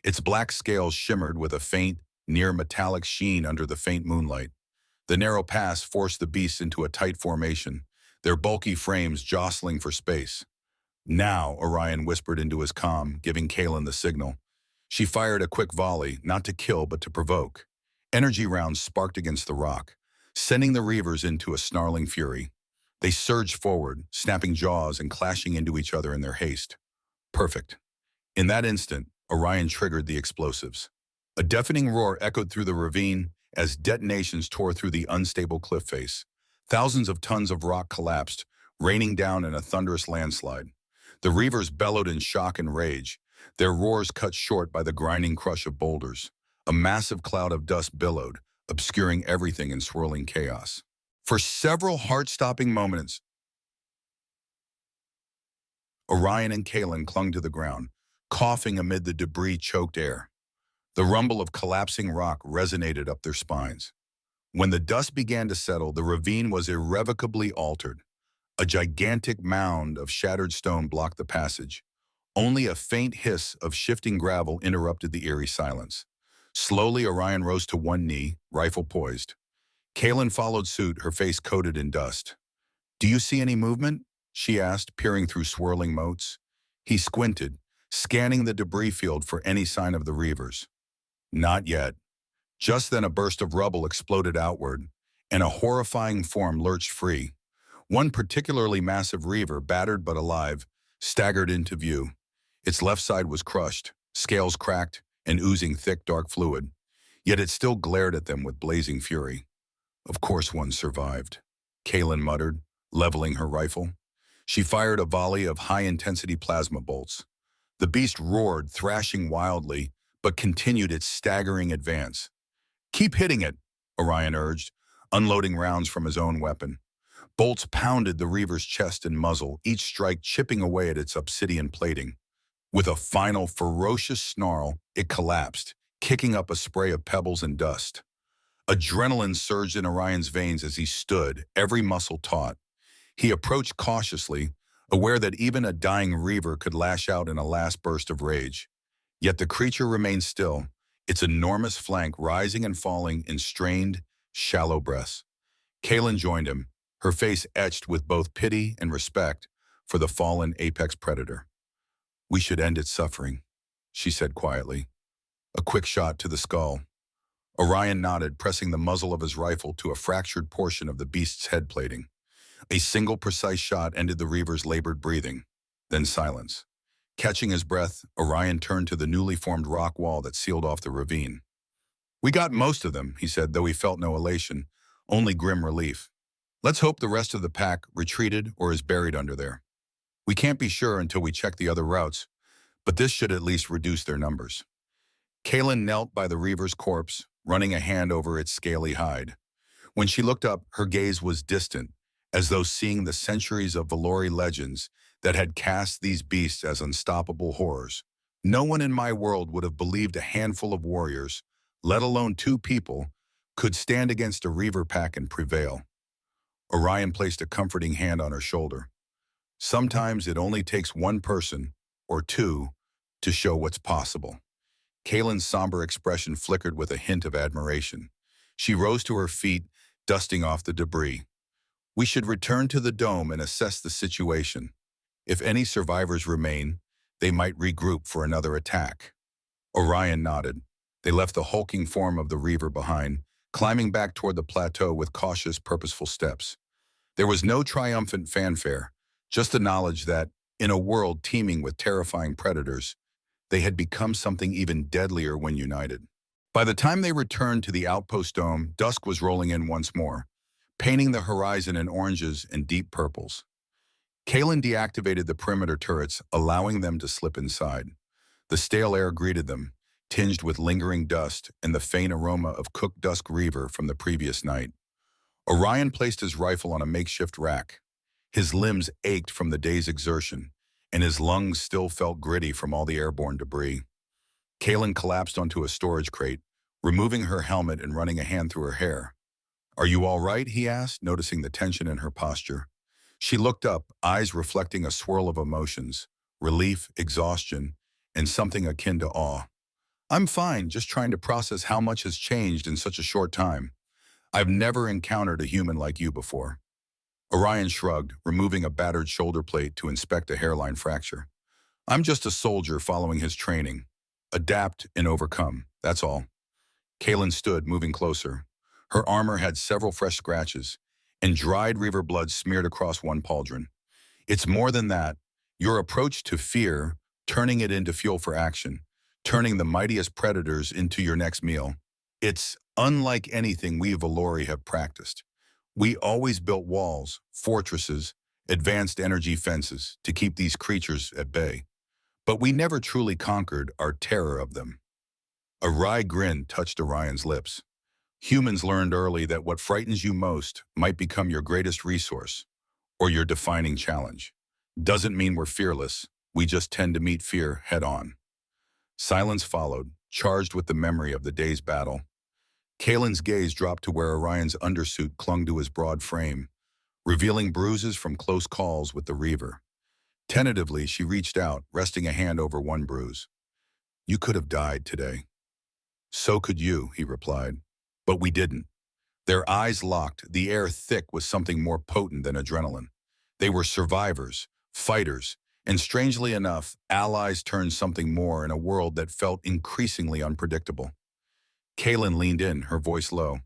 Its black scales shimmered with a faint, near-metallic sheen under the faint moonlight. The narrow pass forced the beasts into a tight formation, their bulky frames jostling for space. Now, Orion whispered into his comm, giving Kalen the signal. She fired a quick volley, not to kill but to provoke. Energy rounds sparked against the rock, sending the reavers into a snarling fury. They surged forward, snapping jaws and clashing into each other in their haste. Perfect. In that instant, Orion triggered the explosives. A deafening roar echoed through the ravine as detonations tore through the unstable cliff face. Thousands of tons of rock collapsed, raining down in a thunderous landslide. The reavers bellowed in shock and rage, their roars cut short by the grinding crush of boulders. A massive cloud of dust billowed, obscuring everything in swirling chaos. For several heart-stopping moments, Orion and Kalen clung to the ground, coughing amid the debris-choked air. The rumble of collapsing rock resonated up their spines. When the dust began to settle, the ravine was irrevocably altered. A gigantic mound of shattered stone blocked the passage. Only a faint hiss of shifting gravel interrupted the eerie silence. Slowly, Orion rose to one knee, rifle poised. Kalen followed suit, her face coated in dust. "Do you see any movement?" she asked, peering through swirling motes. He squinted, scanning the debris field for any sign of the reavers. Not yet. Just then a burst of rubble exploded outward, and a horrifying form lurched free. One particularly massive reaver, battered but alive, staggered into view. Its left side was crushed, scales cracked, and oozing thick, dark fluid. Yet it still glared at them with blazing fury. Of course one survived, Kalen muttered, leveling her rifle. She fired a volley of high-intensity plasma bolts. The beast roared, thrashing wildly, but continued its staggering advance. "Keep hitting it," Orion urged, unloading rounds from his own weapon. Bolts pounded the reaver's chest and muzzle, each strike chipping away at its obsidian plating. With a final ferocious snarl, it collapsed, kicking up a spray of pebbles and dust. Adrenaline surged in Orion's veins as he stood, every muscle taut. He approached cautiously, aware that even a dying reaver could lash out in a last burst of rage. Yet the creature remained still, its enormous flank rising and falling in strained, shallow breaths. Kaylin joined him, her face etched with both pity and respect for the fallen apex predator. "We should end its suffering," she said quietly. A quick shot to the skull. Orion nodded, pressing the muzzle of his rifle to a fractured portion of the beast's head plating. A single precise shot ended the Reaver's labored breathing, then silence. Catching his breath, Orion turned to the newly formed rock wall that sealed off the ravine. "We got most of them," he said, though he felt no elation, only grim relief. "Let's hope the rest of the pack retreated or is buried under there. We can't be sure until we check the other routes, but this should at least reduce their numbers." Kaylin knelt by the Reaver's corpse, running a hand over its scaly hide. When she looked up, her gaze was distant, as though seeing the centuries of Valori legends that had cast these beasts as unstoppable horrors. "No one in my world would have believed a handful of warriors, let alone two people, could stand against a Reaver pack and prevail." Orion placed a comforting hand on her shoulder. "Sometimes it only takes one person, or two, to show what's possible." Kaylin's somber expression flickered with a hint of admiration. She rose to her feet, dusting off the debris. "We should return to the dome and assess the situation. If any survivors remain, they might regroup for another attack." Orion nodded. They left the hulking form of the Reaver behind, climbing back toward the plateau with cautious, purposeful steps. There was no triumphant fanfare, just the knowledge that, in a world teeming with terrifying predators, they had become something even deadlier when united. By the time they returned to the outpost dome, dusk was rolling in once more, painting the horizon in oranges and deep purples. Kaylin deactivated the perimeter turrets, allowing them to slip inside. The stale air greeted them, tinged with lingering dust and the faint aroma of cooked dusk Reaver from the previous night. Orion placed his rifle on a makeshift rack. His limbs ached from the day's exertion, and his lungs still felt gritty from all the airborne debris. Kaylin collapsed onto a storage crate, removing her helmet and running a hand through her hair. "Are you all right?" he asked, noticing the tension in her posture. She looked up, eyes reflecting a swirl of emotions: relief, exhaustion, and something akin to awe. "I'm fine, just trying to process how much has changed in such a short time. I've never encountered a human like you before." Orion shrugged, removing a battered shoulder plate to inspect a hairline fracture. "I'm just a soldier following his training. Adapt and overcome, that's all." Kaylin stood, moving closer. Her armor had several fresh scratches, and dried Reaver blood smeared across one pauldron. "It's more than that. Your approach to fear, turning it into fuel for action, turning the mightiest predators into your next meal. It's unlike anything we Valori have practiced. We always built walls, fortresses, advanced energy fences to keep these creatures at bay. But we never truly conquered our terror of them." A wry grin touched Orion's lips. "Humans learned early that what frightens you most might become your greatest resource, or your defining challenge. Doesn't mean we're fearless, we just tend to meet fear head-on." Silence followed, charged with the memory of the day's battle. Kaylin's gaze dropped to where Orion's undersuit clung to his broad frame, revealing bruises from close calls with the Reaver. Tentatively, she reached out, resting a hand over one bruise. "You could have died today." "So could you," he replied. "But we didn't." Their eyes locked, the air thick with something more potent than adrenaline. They were survivors, fighters, and strangely enough, allies turned something more in a world that felt increasingly unpredictable. Kaylin leaned in, her voice low.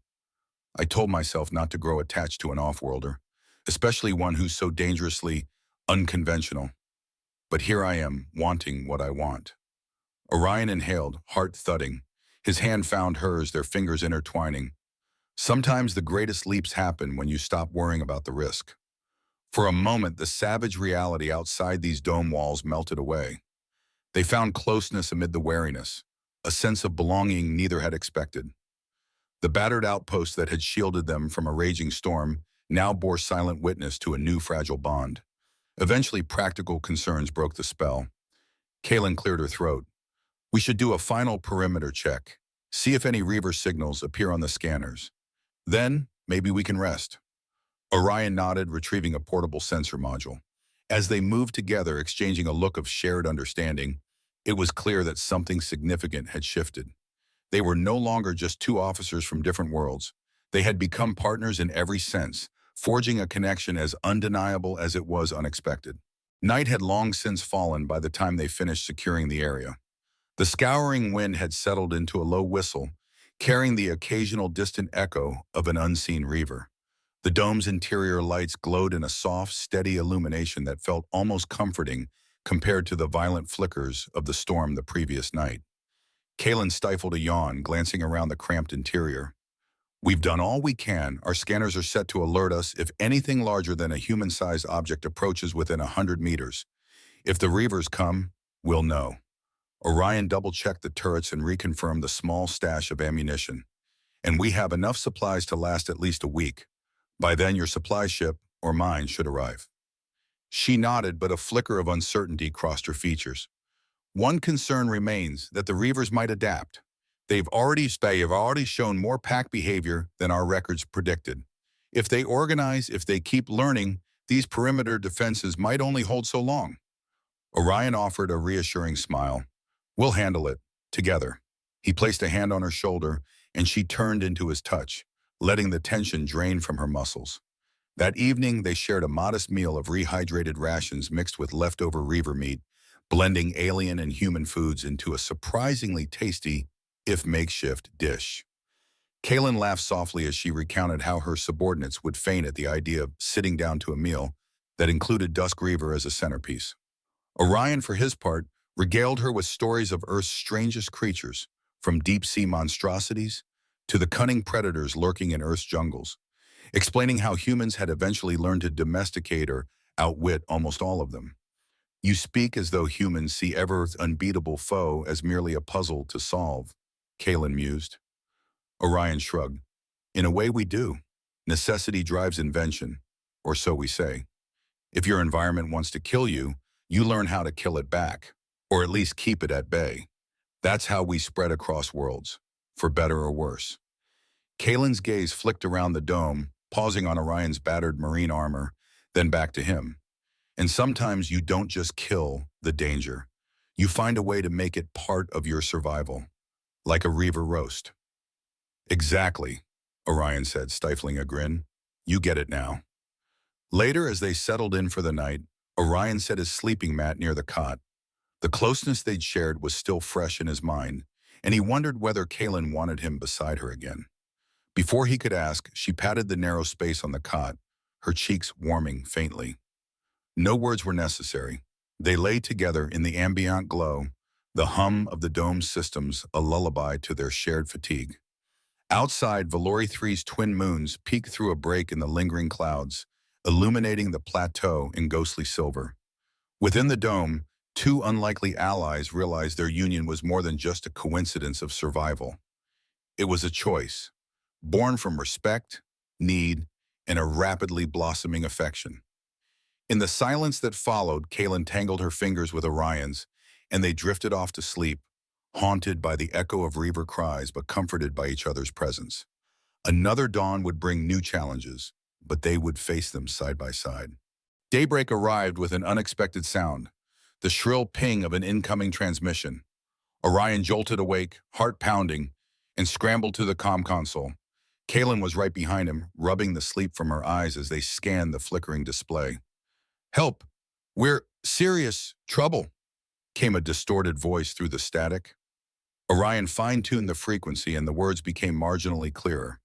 "I told myself not to grow attached to an off-worlder, especially one who's so dangerously unconventional. But here I am, wanting what I want." Orion inhaled, heart thudding. His hand found hers, their fingers intertwining. Sometimes the greatest leaps happen when you stop worrying about the risk. For a moment, the savage reality outside these dome walls melted away. They found closeness amid the wariness, a sense of belonging neither had expected. The battered outpost that had shielded them from a raging storm now bore silent witness to a new fragile bond. Eventually, practical concerns broke the spell. Kaylin cleared her throat. "We should do a final perimeter check, see if any Reaver signals appear on the scanners. Then, maybe we can rest." Orion nodded, retrieving a portable sensor module. As they moved together, exchanging a look of shared understanding, it was clear that something significant had shifted. They were no longer just two officers from different worlds. They had become partners in every sense, forging a connection as undeniable as it was unexpected. Night had long since fallen by the time they finished securing the area. The scouring wind had settled into a low whistle, carrying the occasional distant echo of an unseen reaver. The dome's interior lights glowed in a soft, steady illumination that felt almost comforting compared to the violent flickers of the storm the previous night. Kalen stifled a yawn, glancing around the cramped interior. We've done all we can. Our scanners are set to alert us if anything larger than a human-sized object approaches within 100 meters. If the reavers come, we'll know. Orion double-checked the turrets and reconfirmed the small stash of ammunition. And we have enough supplies to last at least a week. By then, your supply ship, or mine, should arrive. She nodded, but a flicker of uncertainty crossed her features. One concern remains, that the reavers might adapt. They've already shown more pack behavior than our records predicted. If they organize, if they keep learning, these perimeter defenses might only hold so long. Orion offered a reassuring smile. We'll handle it, together. He placed a hand on her shoulder, and she turned into his touch, letting the tension drain from her muscles. That evening, they shared a modest meal of rehydrated rations mixed with leftover reaver meat, blending alien and human foods into a surprisingly tasty, if makeshift, dish. Kalen laughed softly as she recounted how her subordinates would faint at the idea of sitting down to a meal that included Dusk Reaver as a centerpiece. Orion, for his part, regaled her with stories of Earth's strangest creatures, from deep-sea monstrosities to the cunning predators lurking in Earth's jungles, explaining how humans had eventually learned to domesticate or outwit almost all of them. You speak as though humans see Ever's unbeatable foe as merely a puzzle to solve, Kalen mused. Orion shrugged. In a way we do. Necessity drives invention, or so we say. If your environment wants to kill you, you learn how to kill it back, or at least keep it at bay. That's how we spread across worlds, for better or worse. Kalen's gaze flicked around the dome, pausing on Orion's battered marine armor, then back to him. And sometimes you don't just kill the danger. You find a way to make it part of your survival, like a reaver roast. Exactly, Orion said, stifling a grin. You get it now. Later, as they settled in for the night, Orion set his sleeping mat near the cot. The closeness they'd shared was still fresh in his mind, and he wondered whether Kalen wanted him beside her again. Before he could ask, she patted the narrow space on the cot, her cheeks warming faintly. No words were necessary. They lay together in the ambient glow, the hum of the dome's systems a lullaby to their shared fatigue. Outside, Valori 3's twin moons peeked through a break in the lingering clouds, illuminating the plateau in ghostly silver. Within the dome, two unlikely allies realized their union was more than just a coincidence of survival. It was a choice, born from respect, need, and a rapidly blossoming affection. In the silence that followed, Kalen tangled her fingers with Orion's, and they drifted off to sleep, haunted by the echo of reaver cries but comforted by each other's presence. Another dawn would bring new challenges, but they would face them side by side. Daybreak arrived with an unexpected sound, the shrill ping of an incoming transmission. Orion jolted awake, heart pounding, and scrambled to the comm console. Kalen was right behind him, rubbing the sleep from her eyes as they scanned the flickering display. Help! We're serious trouble, came a distorted voice through the static. Orion fine-tuned the frequency and the words became marginally clearer.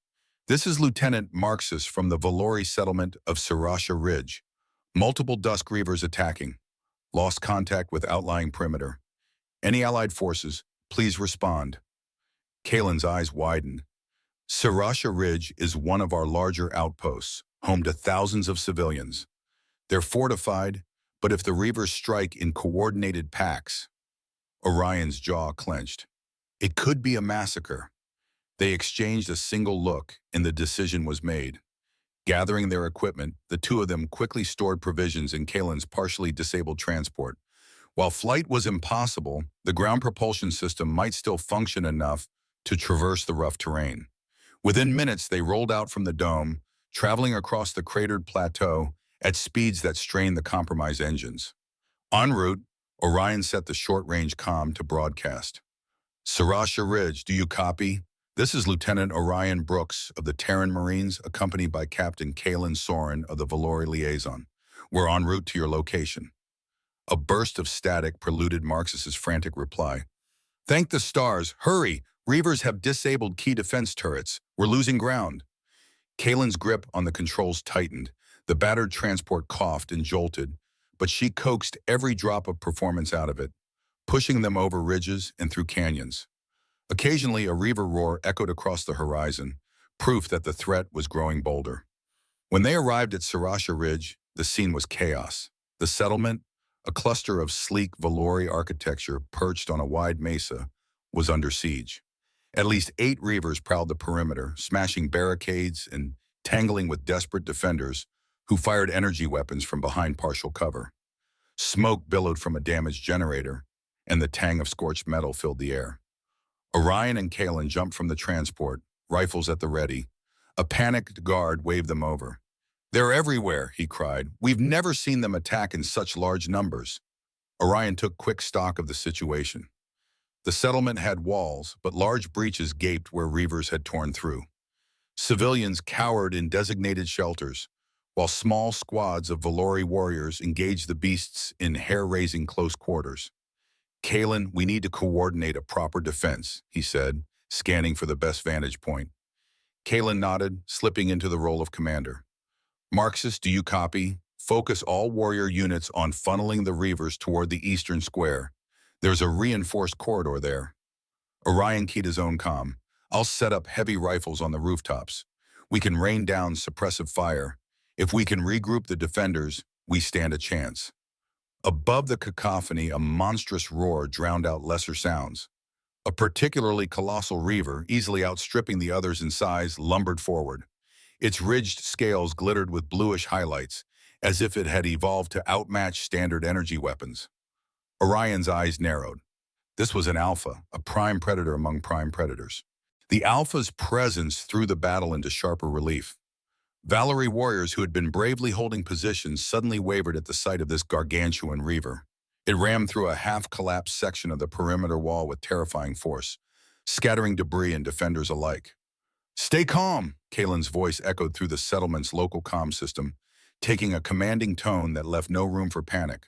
This is Lieutenant Marxus from the Valori settlement of Sirasha Ridge. Multiple Dusk Reavers attacking. Lost contact with outlying perimeter. Any allied forces, please respond. Kalen's eyes widened. Sirasha Ridge is one of our larger outposts, home to thousands of civilians. They're fortified, but if the Reavers strike in coordinated packs, Orion's jaw clenched. It could be a massacre. They exchanged a single look, and the decision was made. Gathering their equipment, the two of them quickly stored provisions in Kalen's partially disabled transport. While flight was impossible, the ground propulsion system might still function enough to traverse the rough terrain. Within minutes, they rolled out from the dome, traveling across the cratered plateau at speeds that strained the compromised engines. En route, Orion set the short-range comm to broadcast. Sirasha Ridge, do you copy? This is Lieutenant Orion Brooks of the Terran Marines, accompanied by Captain Kalen Soren of the Valori Liaison. We're en route to your location. A burst of static preluded Marxus's frantic reply. Thank the stars! Hurry! Reavers have disabled key defense turrets. We're losing ground. Kalen's grip on the controls tightened. The battered transport coughed and jolted, but she coaxed every drop of performance out of it, pushing them over ridges and through canyons. Occasionally, a reaver roar echoed across the horizon, proof that the threat was growing bolder. When they arrived at Sarasha Ridge, the scene was chaos. The settlement, a cluster of sleek Valori architecture perched on a wide mesa, was under siege. At least 8 reavers prowled the perimeter, smashing barricades and tangling with desperate defenders who fired energy weapons from behind partial cover. Smoke billowed from a damaged generator, and the tang of scorched metal filled the air. Orion and Kalen jumped from the transport, rifles at the ready. A panicked guard waved them over. They're everywhere, he cried. We've never seen them attack in such large numbers. Orion took quick stock of the situation. The settlement had walls, but large breaches gaped where reavers had torn through. Civilians cowered in designated shelters, while small squads of Valori warriors engaged the beasts in hair-raising close quarters. Kalen, we need to coordinate a proper defense, he said, scanning for the best vantage point. Kalen nodded, slipping into the role of commander. Marxus, do you copy? Focus all warrior units on funneling the reavers toward the eastern square. There's a reinforced corridor there. Orion keyed his own comm. I'll set up heavy rifles on the rooftops. We can rain down suppressive fire. If we can regroup the defenders, we stand a chance. Above the cacophony, a monstrous roar drowned out lesser sounds. A particularly colossal reaver, easily outstripping the others in size, lumbered forward. Its ridged scales glittered with bluish highlights, as if it had evolved to outmatch standard energy weapons. Orion's eyes narrowed. This was an alpha, a prime predator among prime predators. The alpha's presence threw the battle into sharper relief. Valori warriors who had been bravely holding positions suddenly wavered at the sight of this gargantuan reaver. It rammed through a half-collapsed section of the perimeter wall with terrifying force, scattering debris and defenders alike. Stay calm, Kalen's voice echoed through the settlement's local comm system, taking a commanding tone that left no room for panic.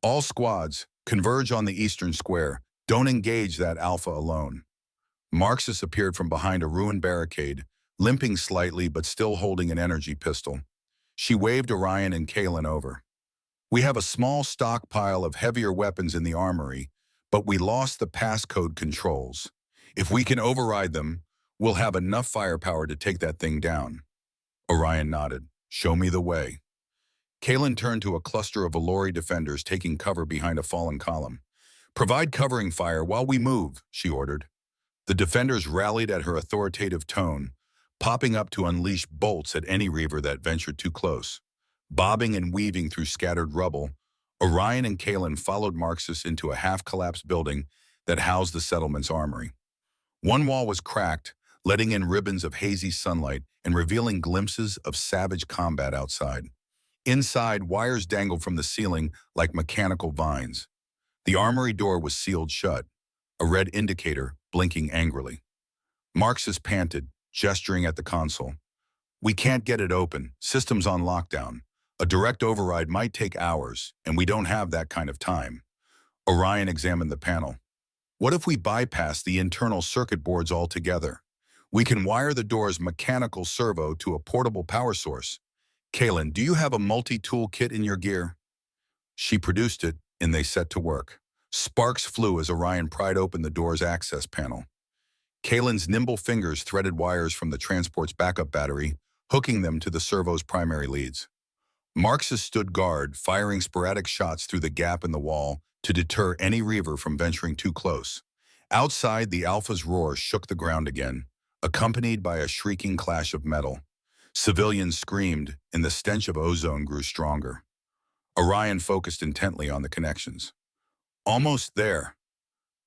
All squads, converge on the eastern square. Don't engage that alpha alone. Marxus appeared from behind a ruined barricade, limping slightly but still holding an energy pistol. She waved Orion and Kalen over. We have a small stockpile of heavier weapons in the armory, but we lost the passcode controls. If we can override them, we'll have enough firepower to take that thing down. Orion nodded. Show me the way. Kalen turned to a cluster of Valori defenders taking cover behind a fallen column. Provide covering fire while we move, she ordered. The defenders rallied at her authoritative tone, popping up to unleash bolts at any reaver that ventured too close. Bobbing and weaving through scattered rubble, Orion and Kalen followed Marxus into a half-collapsed building that housed the settlement's armory. One wall was cracked, letting in ribbons of hazy sunlight and revealing glimpses of savage combat outside. Inside, wires dangled from the ceiling like mechanical vines. The armory door was sealed shut, a red indicator blinking angrily. Marxus panted, gesturing at the console. We can't get it open. System's on lockdown. A direct override might take hours, and we don't have that kind of time. Orion examined the panel. What if we bypass the internal circuit boards altogether? We can wire the door's mechanical servo to a portable power source. Kalen, do you have a multi-tool kit in your gear? She produced it, and they set to work. Sparks flew as Orion pried open the door's access panel. Kalen's nimble fingers threaded wires from the transport's backup battery, hooking them to the servo's primary leads. Marxus stood guard, firing sporadic shots through the gap in the wall to deter any reaver from venturing too close. Outside, the Alpha's roar shook the ground again, accompanied by a shrieking clash of metal. Civilians screamed, and the stench of ozone grew stronger. Orion focused intently on the connections. Almost there.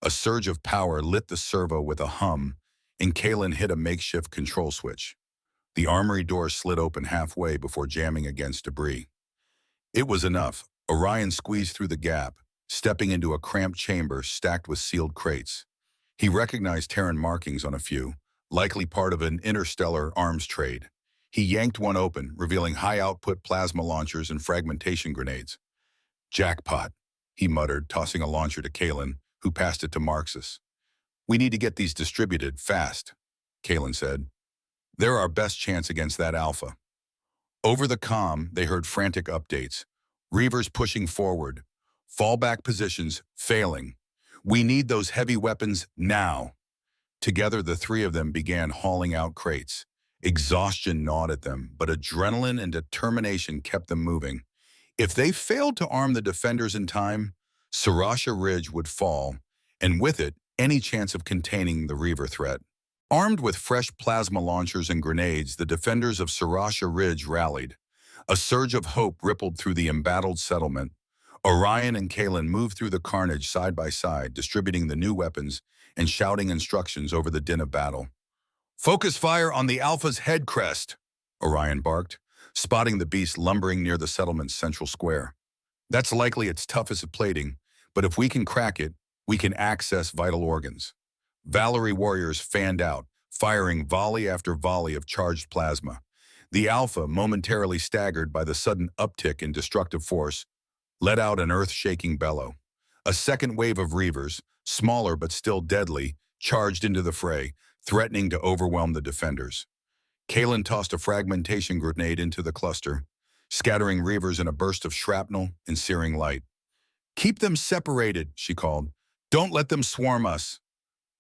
A surge of power lit the servo with a hum, and Kalen hit a makeshift control switch. The armory door slid open halfway before jamming against debris. It was enough. Orion squeezed through the gap, stepping into a cramped chamber stacked with sealed crates. He recognized Terran markings on a few, likely part of an interstellar arms trade. He yanked one open, revealing high-output plasma launchers and fragmentation grenades. Jackpot, he muttered, tossing a launcher to Kalen, who passed it to Marxus. We need to get these distributed, fast, Kalen said. They're our best chance against that alpha. Over the comm, they heard frantic updates. Reavers pushing forward. Fallback positions failing. We need those heavy weapons now. Together, the three of them began hauling out crates. Exhaustion gnawed at them, but adrenaline and determination kept them moving. If they failed to arm the defenders in time, Sarasha Ridge would fall, and with it, any chance of containing the Reaver threat. Armed with fresh plasma launchers and grenades, the defenders of Sarasha Ridge rallied. A surge of hope rippled through the embattled settlement. Orion and Kalen moved through the carnage side by side, distributing the new weapons and shouting instructions over the din of battle. Focus fire on the Alpha's head crest, Orion barked, spotting the beast lumbering near the settlement's central square. That's likely its toughest plating, but if we can crack it, we can access vital organs. Valerie warriors fanned out, firing volley after volley of charged plasma. The Alpha, momentarily staggered by the sudden uptick in destructive force, let out an earth-shaking bellow. A second wave of Reavers, smaller but still deadly, charged into the fray, threatening to overwhelm the defenders. Kalen tossed a fragmentation grenade into the cluster, scattering Reavers in a burst of shrapnel and searing light. Keep them separated, she called. Don't let them swarm us.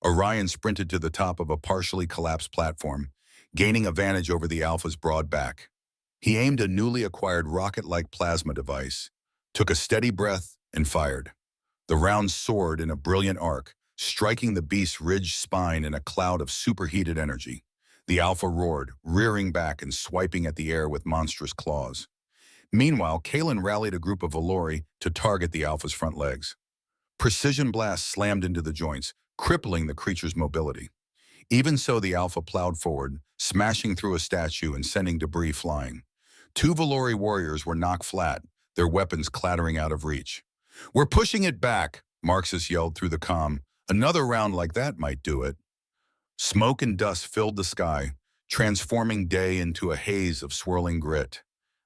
Orion sprinted to the top of a partially collapsed platform, gaining a vantage over the Alpha's broad back. He aimed a newly acquired rocket-like plasma device, took a steady breath, and fired. The round soared in a brilliant arc, striking the beast's ridged spine in a cloud of superheated energy. The Alpha roared, rearing back and swiping at the air with monstrous claws. Meanwhile, Kalen rallied a group of Valori to target the Alpha's front legs. Precision blasts slammed into the joints, crippling the creature's mobility. Even so, the Alpha plowed forward, smashing through a statue and sending debris flying. Two Valori warriors were knocked flat, their weapons clattering out of reach. We're pushing it back, Marxus yelled through the comm. Another round like that might do it. Smoke and dust filled the sky, transforming day into a haze of swirling grit.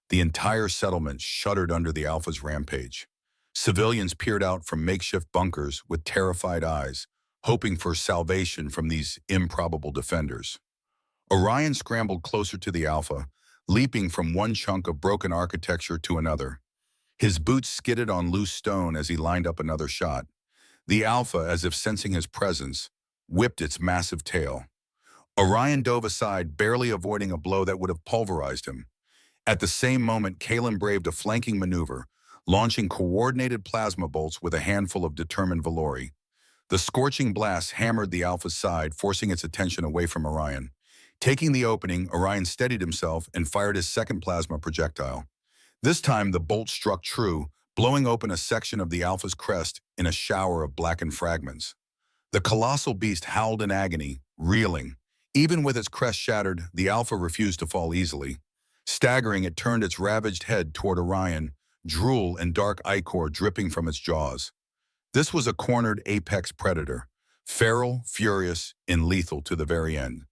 The entire settlement shuddered under the Alpha's rampage. Civilians peered out from makeshift bunkers with terrified eyes, hoping for salvation from these improbable defenders. Orion scrambled closer to the Alpha, leaping from one chunk of broken architecture to another. His boots skidded on loose stone as he lined up another shot. The Alpha, as if sensing his presence, whipped its massive tail. Orion dove aside, barely avoiding a blow that would have pulverized him. At the same moment, Kalen braved a flanking maneuver, launching coordinated plasma bolts with a handful of determined Valori. The scorching blast hammered the Alpha's side, forcing its attention away from Orion. Taking the opening, Orion steadied himself and fired his second plasma projectile. This time, the bolt struck true, blowing open a section of the Alpha's crest in a shower of blackened fragments. The colossal beast howled in agony, reeling. Even with its crest shattered, the Alpha refused to fall easily. Staggering, it turned its ravaged head toward Orion, drool and dark ichor dripping from its jaws. This was a cornered apex predator, feral, furious, and lethal to the very end.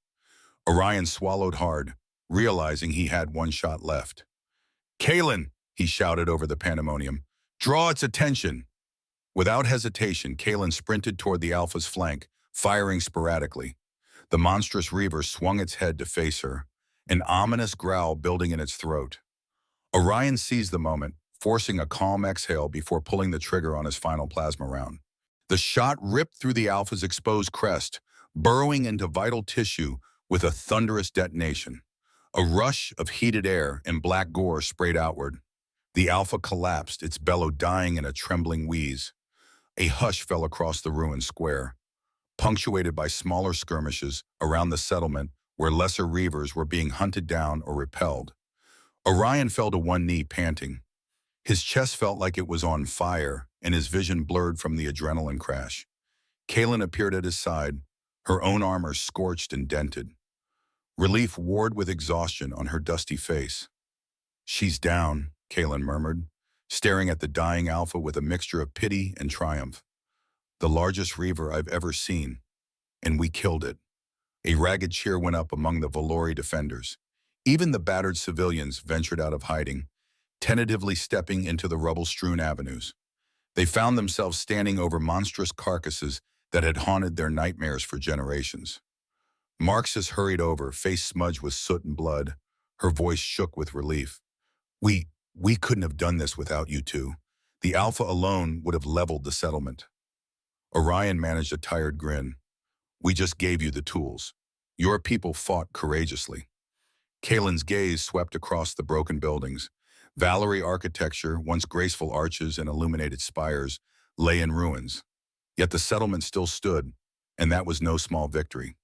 Orion swallowed hard, realizing he had one shot left. Kalen, he shouted over the pandemonium, draw its attention. Without hesitation, Kalen sprinted toward the Alpha's flank, firing sporadically. The monstrous Reaver swung its head to face her, an ominous growl building in its throat. Orion seized the moment, forcing a calm exhale before pulling the trigger on his final plasma round. The shot ripped through the Alpha's exposed crest, burrowing into vital tissue with a thunderous detonation. A rush of heated air and black gore sprayed outward. The Alpha collapsed, its bellow dying in a trembling wheeze. A hush fell across the ruined square, punctuated by smaller skirmishes around the settlement where lesser Reavers were being hunted down or repelled. Orion fell to one knee, panting. His chest felt like it was on fire, and his vision blurred from the adrenaline crash. Kalen appeared at his side, her own armor scorched and dented. Relief warred with exhaustion on her dusty face. She's down, Kalen murmured, staring at the dying Alpha with a mixture of pity and triumph. The largest Reaver I've ever seen, and we killed it. A ragged cheer went up among the Valori defenders. Even the battered civilians ventured out of hiding, tentatively stepping into the rubble-strewn avenues. They found themselves standing over monstrous carcasses that had haunted their nightmares for generations. Marxus hurried over, face smudged with soot and blood. Her voice shook with relief. We, we couldn't have done this without you two. The Alpha alone would have leveled the settlement. Orion managed a tired grin. We just gave you the tools. Your people fought courageously. Kalen's gaze swept across the broken buildings. Valerie architecture, once graceful arches and illuminated spires, lay in ruins. Yet the settlement still stood, and that was no small victory.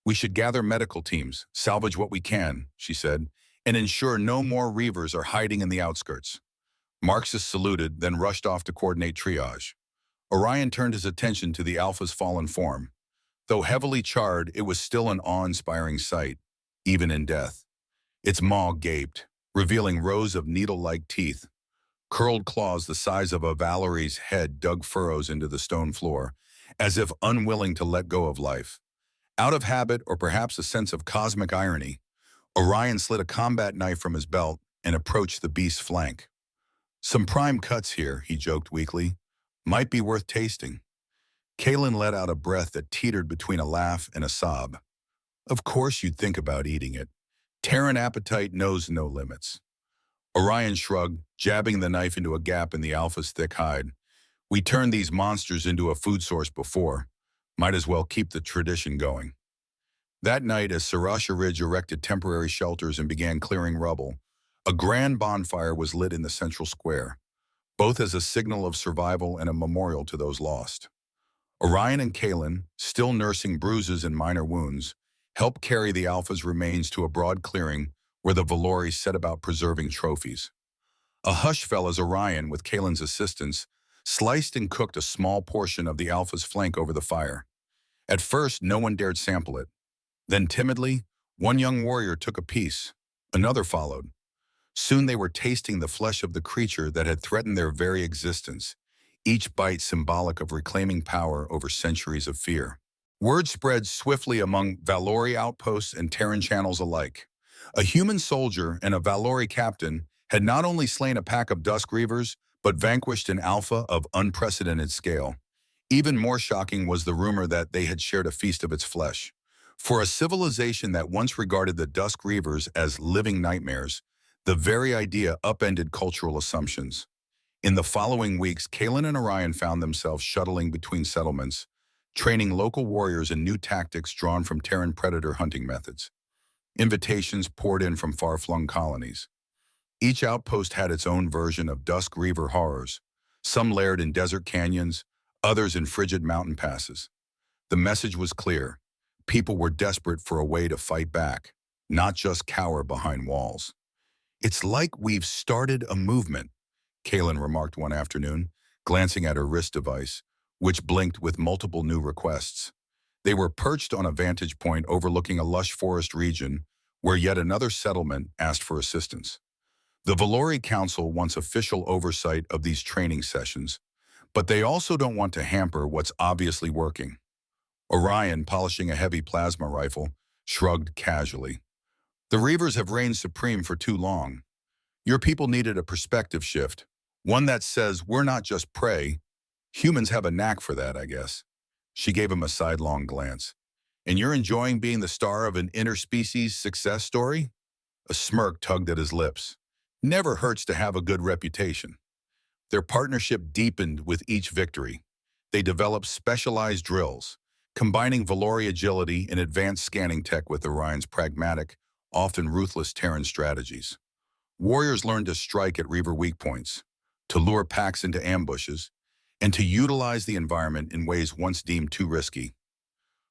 We should gather medical teams, salvage what we can, she said, and ensure no more Reavers are hiding in the outskirts. Marxus saluted, then rushed off to coordinate triage. Orion turned his attention to the Alpha's fallen form. Though heavily charred, it was still an awe-inspiring sight, even in death. Its maw gaped, revealing rows of needle-like teeth. Curled claws the size of a Valerie's head dug furrows into the stone floor, as if unwilling to let go of life. Out of habit, or perhaps a sense of cosmic irony, Orion slid a combat knife from his belt and approached the beast's flank. Some prime cuts here, he joked weakly. Might be worth tasting. Kalen let out a breath that teetered between a laugh and a sob. Of course you'd think about eating it. Terran appetite knows no limits. Orion shrugged, jabbing the knife into a gap in the Alpha's thick hide. We turned these monsters into a food source before. Might as well keep the tradition going. That night, as Sarasha Ridge erected temporary shelters and began clearing rubble, a grand bonfire was lit in the central square, both as a signal of survival and a memorial to those lost. Orion and Kalen, still nursing bruises and minor wounds, helped carry the Alpha's remains to a broad clearing where the Valori set about preserving trophies. A hush fell as Orion, with Kalen's assistance, sliced and cooked a small portion of the Alpha's flank over the fire. At first, no one dared sample it. Then timidly, one young warrior took a piece. Another followed. Soon they were tasting the flesh of the creature that had threatened their very existence, each bite symbolic of reclaiming power over centuries of fear. Word spread swiftly among Valori outposts and Terran channels alike. A human soldier and a Valori captain had not only slain a pack of Dusk Reavers, but vanquished an Alpha of unprecedented scale. Even more shocking was the rumor that they had shared a feast of its flesh. For a civilization that once regarded the Dusk Reavers as living nightmares, the very idea upended cultural assumptions. In the following weeks, Kalen and Orion found themselves shuttling between settlements, training local warriors in new tactics drawn from Terran predator hunting methods. Invitations poured in from far-flung colonies. Each outpost had its own version of Dusk Reaver horrors, some layered in desert canyons, others in frigid mountain passes. The message was clear. People were desperate for a way to fight back, not just cower behind walls. It's like we've started a movement, Kalen remarked one afternoon, glancing at her wrist device, which blinked with multiple new requests. They were perched on a vantage point overlooking a lush forest region where yet another settlement asked for assistance. The Valori Council wants official oversight of these training sessions, but they also don't want to hamper what's obviously working. Orion, polishing a heavy plasma rifle, shrugged casually. The Reavers have reigned supreme for too long. Your people needed a perspective shift, one that says we're not just prey. Humans have a knack for that, I guess. She gave him a sidelong glance. And you're enjoying being the star of an interspecies success story? A smirk tugged at his lips. Never hurts to have a good reputation. Their partnership deepened with each victory. They developed specialized drills, combining Valori agility and advanced scanning tech with Orion's pragmatic, often ruthless Terran strategies. Warriors learned to strike at Reaver weak points, to lure packs into ambushes, and to utilize the environment in ways once deemed too risky.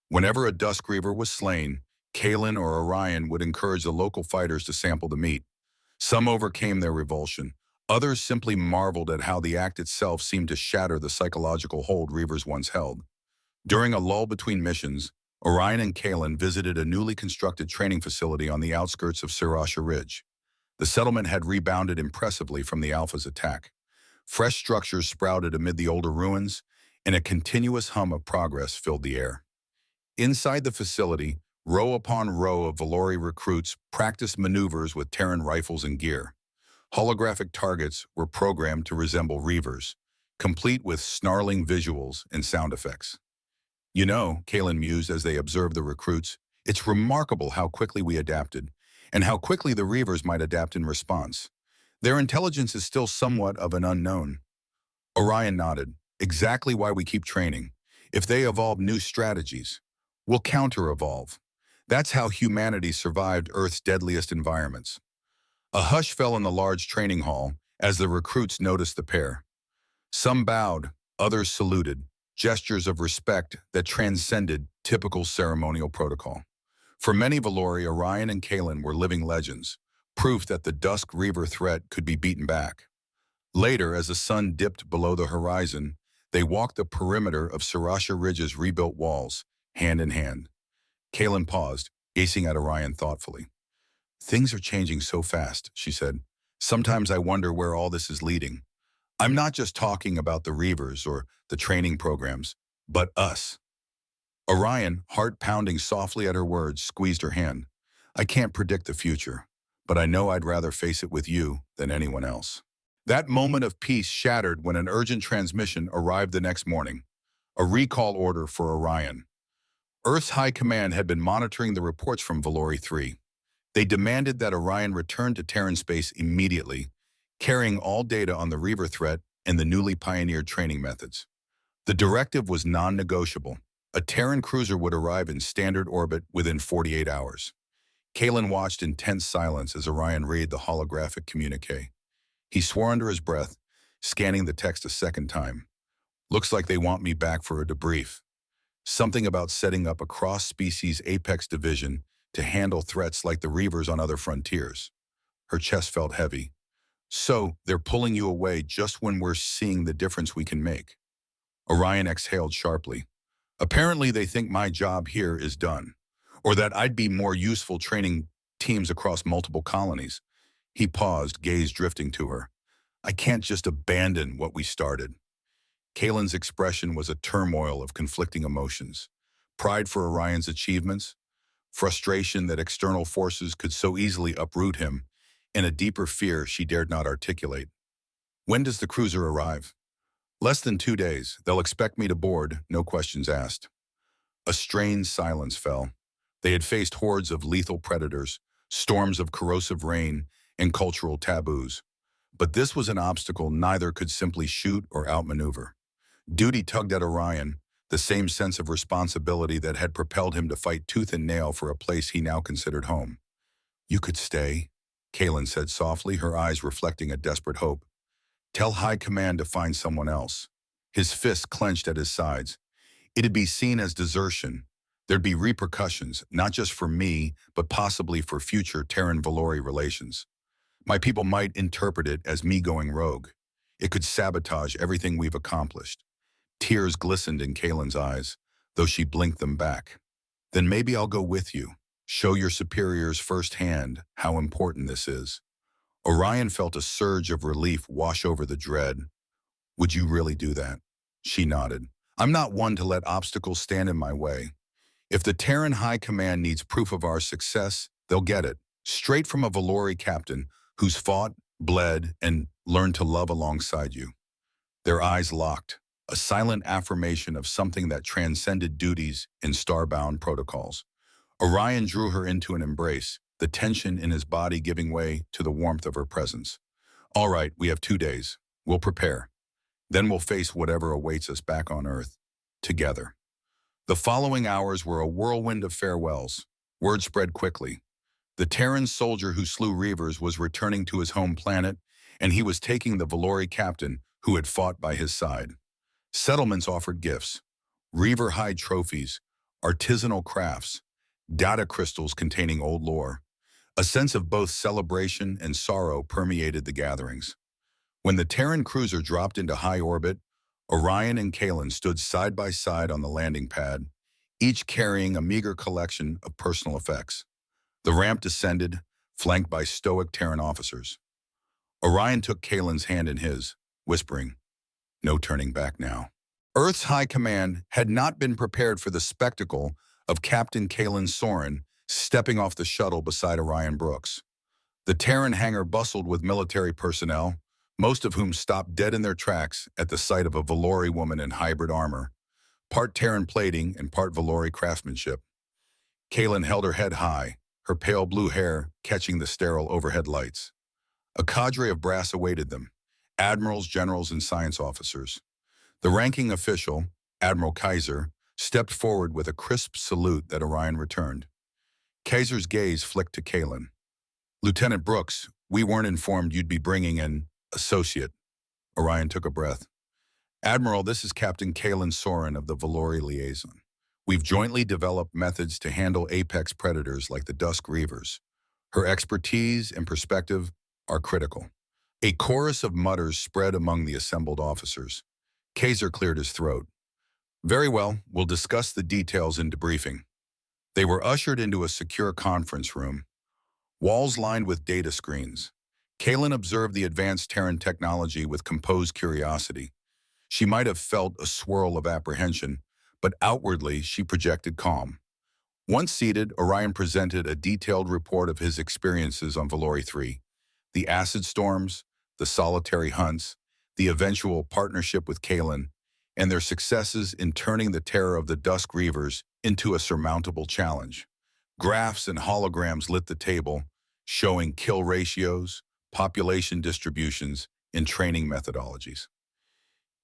Whenever a Dusk Reaver was slain, Kalen or Orion would encourage the local fighters to sample the meat. Some overcame their revulsion. Others simply marveled at how the act itself seemed to shatter the psychological hold Reavers once held. During a lull between missions, Orion and Kalen visited a newly constructed training facility on the outskirts of Sarasha Ridge. The settlement had rebounded impressively from the Alpha's attack. Fresh structures sprouted amid the older ruins, and a continuous hum of progress filled the air. Inside the facility, Row upon row of Valori recruits practiced maneuvers with Terran rifles and gear. Holographic targets were programmed to resemble Reavers, complete with snarling visuals and sound effects. You know, Kalen mused as they observed the recruits, it's remarkable how quickly we adapted, and how quickly the Reavers might adapt in response. Their intelligence is still somewhat of an unknown. Orion nodded. Exactly why we keep training. If they evolve new strategies, we'll counter-evolve. That's how humanity survived Earth's deadliest environments. A hush fell in the large training hall as the recruits noticed the pair. Some bowed, others saluted, gestures of respect that transcended typical ceremonial protocol. For many Valori, Orion and Kalen were living legends, proof that the Dusk Reaver threat could be beaten back. Later, as the sun dipped below the horizon, they walked the perimeter of Sarasha Ridge's rebuilt walls, hand in hand. Kalen paused, gazing at Orion thoughtfully. Things are changing so fast, she said. Sometimes I wonder where all this is leading. I'm not just talking about the Reavers or the training programs, but us. Orion, heart pounding softly at her words, squeezed her hand. I can't predict the future, but I know I'd rather face it with you than anyone else. That moment of peace shattered when an urgent transmission arrived the next morning. A recall order for Orion. Earth's High Command had been monitoring the reports from Valori 3. They demanded that Orion return to Terran space immediately, carrying all data on the Reaver threat and the newly pioneered training methods. The directive was non-negotiable. A Terran cruiser would arrive in standard orbit within 48 hours. Kalen watched in tense silence as Orion read the holographic communique. He swore under his breath, scanning the text a second time. Looks like they want me back for a debrief. Something about setting up a cross-species apex division to handle threats like the Reavers on other frontiers. Her chest felt heavy. So, they're pulling you away just when we're seeing the difference we can make. Orion exhaled sharply. Apparently they think my job here is done, or that I'd be more useful training teams across multiple colonies. He paused, gaze drifting to her. I can't just abandon what we started. Kalen's expression was a turmoil of conflicting emotions. Pride for Orion's achievements, frustration that external forces could so easily uproot him, and a deeper fear she dared not articulate. When does the cruiser arrive? Less than 2 days. They'll expect me to board, no questions asked. A strained silence fell. They had faced hordes of lethal predators, storms of corrosive rain, and cultural taboos. But this was an obstacle neither could simply shoot or outmaneuver. Duty tugged at Orion, the same sense of responsibility that had propelled him to fight tooth and nail for a place he now considered home. You could stay, Kalen said softly, her eyes reflecting a desperate hope. Tell High Command to find someone else. His fist clenched at his sides. It'd be seen as desertion. There'd be repercussions, not just for me, but possibly for future Terran-Valori relations. My people might interpret it as me going rogue. It could sabotage everything we've accomplished. Tears glistened in Kalen's eyes, though she blinked them back. Then maybe I'll go with you. Show your superiors firsthand how important this is. Orion felt a surge of relief wash over the dread. Would you really do that? She nodded. I'm not one to let obstacles stand in my way. If the Terran High Command needs proof of our success, they'll get it. Straight from a Valori captain who's fought, bled, and learned to love alongside you. Their eyes locked, a silent affirmation of something that transcended duties and starbound protocols. Orion drew her into an embrace, the tension in his body giving way to the warmth of her presence. All right, we have 2 days. We'll prepare. Then we'll face whatever awaits us back on Earth, together. The following hours were a whirlwind of farewells. Word spread quickly. The Terran soldier who slew Reavers was returning to his home planet, and he was taking the Valori captain who had fought by his side. Settlements offered gifts, Reaver hide trophies, artisanal crafts, data crystals containing old lore. A sense of both celebration and sorrow permeated the gatherings. When the Terran cruiser dropped into high orbit, Orion and Kalen stood side by side on the landing pad, each carrying a meager collection of personal effects. The ramp descended, flanked by stoic Terran officers. Orion took Kalen's hand in his, whispering, "No turning back now." Earth's High Command had not been prepared for the spectacle of Captain Kalen Soren stepping off the shuttle beside Orion Brooks. The Terran hangar bustled with military personnel, most of whom stopped dead in their tracks at the sight of a Valori woman in hybrid armor, part Terran plating and part Valori craftsmanship. Kalen held her head high, her pale blue hair catching the sterile overhead lights. A cadre of brass awaited them, admirals, generals, and science officers. The ranking official, Admiral Kaiser, stepped forward with a crisp salute that Orion returned. Kaiser's gaze flicked to Kalen. "Lieutenant Brooks, we weren't informed you'd be bringing an associate." Orion took a breath. "Admiral, this is Captain Kalen Soren of the Valori Liaison. We've jointly developed methods to handle apex predators like the Dusk Reavers. Her expertise and perspective are critical." A chorus of mutters spread among the assembled officers. Kaiser cleared his throat. "Very well, we'll discuss the details in debriefing." They were ushered into a secure conference room, walls lined with data screens. Kalen observed the advanced Terran technology with composed curiosity. She might have felt a swirl of apprehension, but outwardly she projected calm. Once seated, Orion presented a detailed report of his experiences on Valori 3. The acid storms, the solitary hunts, the eventual partnership with Kalen, and their successes in turning the terror of the Dusk Reavers into a surmountable challenge. Graphs and holograms lit the table, showing kill ratios, population distributions, and training methodologies.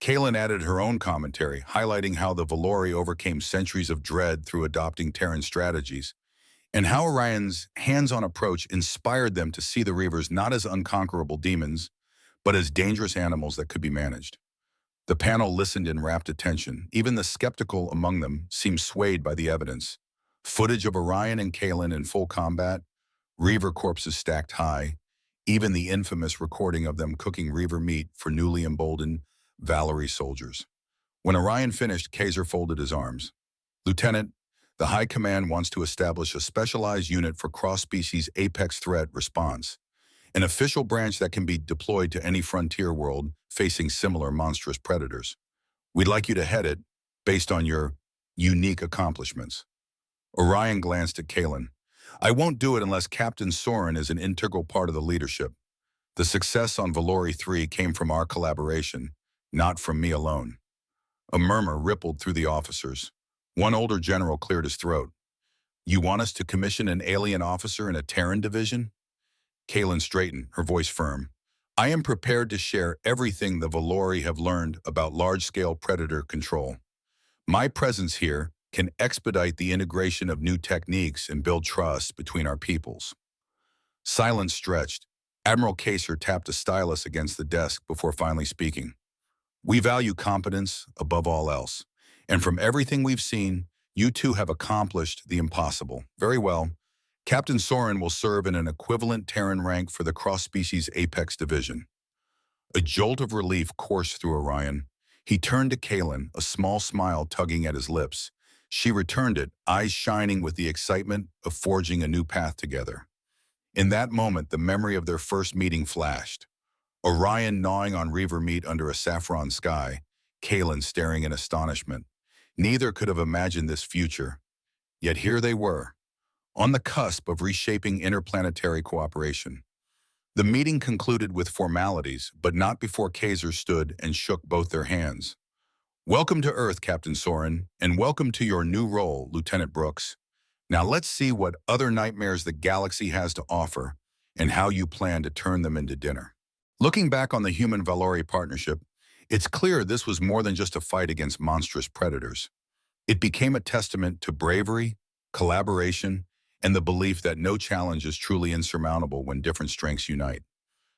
Kalen added her own commentary, highlighting how the Valori overcame centuries of dread through adopting Terran strategies, and how Orion's hands-on approach inspired them to see the Reavers not as unconquerable demons, but as dangerous animals that could be managed. The panel listened in rapt attention. Even the skeptical among them seemed swayed by the evidence. Footage of Orion and Kalen in full combat, Reaver corpses stacked high, even the infamous recording of them cooking Reaver meat for newly emboldened Valori soldiers. When Orion finished, Kaiser folded his arms. "Lieutenant, the High Command wants to establish a specialized unit for cross-species apex threat response, an official branch that can be deployed to any frontier world facing similar monstrous predators. We'd like you to head it based on your unique accomplishments." Orion glanced at Kalen. "I won't do it unless Captain Soren is an integral part of the leadership. The success on Valori 3 came from our collaboration, not from me alone." A murmur rippled through the officers. One older general cleared his throat. "You want us to commission an alien officer in a Terran division?" Kalen straightened, her voice firm. "I am prepared to share everything the Valori have learned about large-scale predator control. My presence here can expedite the integration of new techniques and build trust between our peoples." Silence stretched. Admiral Kaiser tapped a stylus against the desk before finally speaking. "We value competence above all else, and from everything we've seen, you two have accomplished the impossible. Very well. Captain Soren will serve in an equivalent Terran rank for the cross-species Apex Division." A jolt of relief coursed through Orion. He turned to Kalen, a small smile tugging at his lips. She returned it, eyes shining with the excitement of forging a new path together. In that moment, the memory of their first meeting flashed. Orion gnawing on Reaver meat under a saffron sky, Kalen staring in astonishment. Neither could have imagined this future. Yet here they were, on the cusp of reshaping interplanetary cooperation. The meeting concluded with formalities, but not before Kaiser stood and shook both their hands. "Welcome to Earth, Captain Soren, and welcome to your new role, Lieutenant Brooks. Now let's see what other nightmares the galaxy has to offer and how you plan to turn them into dinner." Looking back on the human-Valori partnership, it's clear this was more than just a fight against monstrous predators. It became a testament to bravery, collaboration, and the belief that no challenge is truly insurmountable when different strengths unite.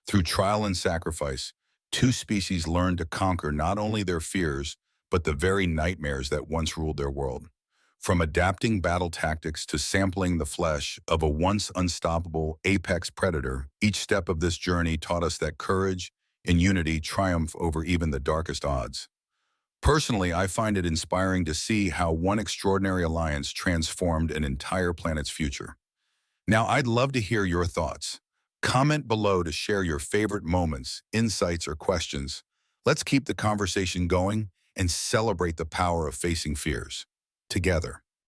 Through trial and sacrifice, two species learned to conquer not only their fears, but the very nightmares that once ruled their world. From adapting battle tactics to sampling the flesh of a once unstoppable apex predator, each step of this journey taught us that courage and unity triumph over even the darkest odds. Personally, I find it inspiring to see how one extraordinary alliance transformed an entire planet's future. Now, I'd love to hear your thoughts. Comment below to share your favorite moments, insights, or questions. Let's keep the conversation going and celebrate the power of facing fears together.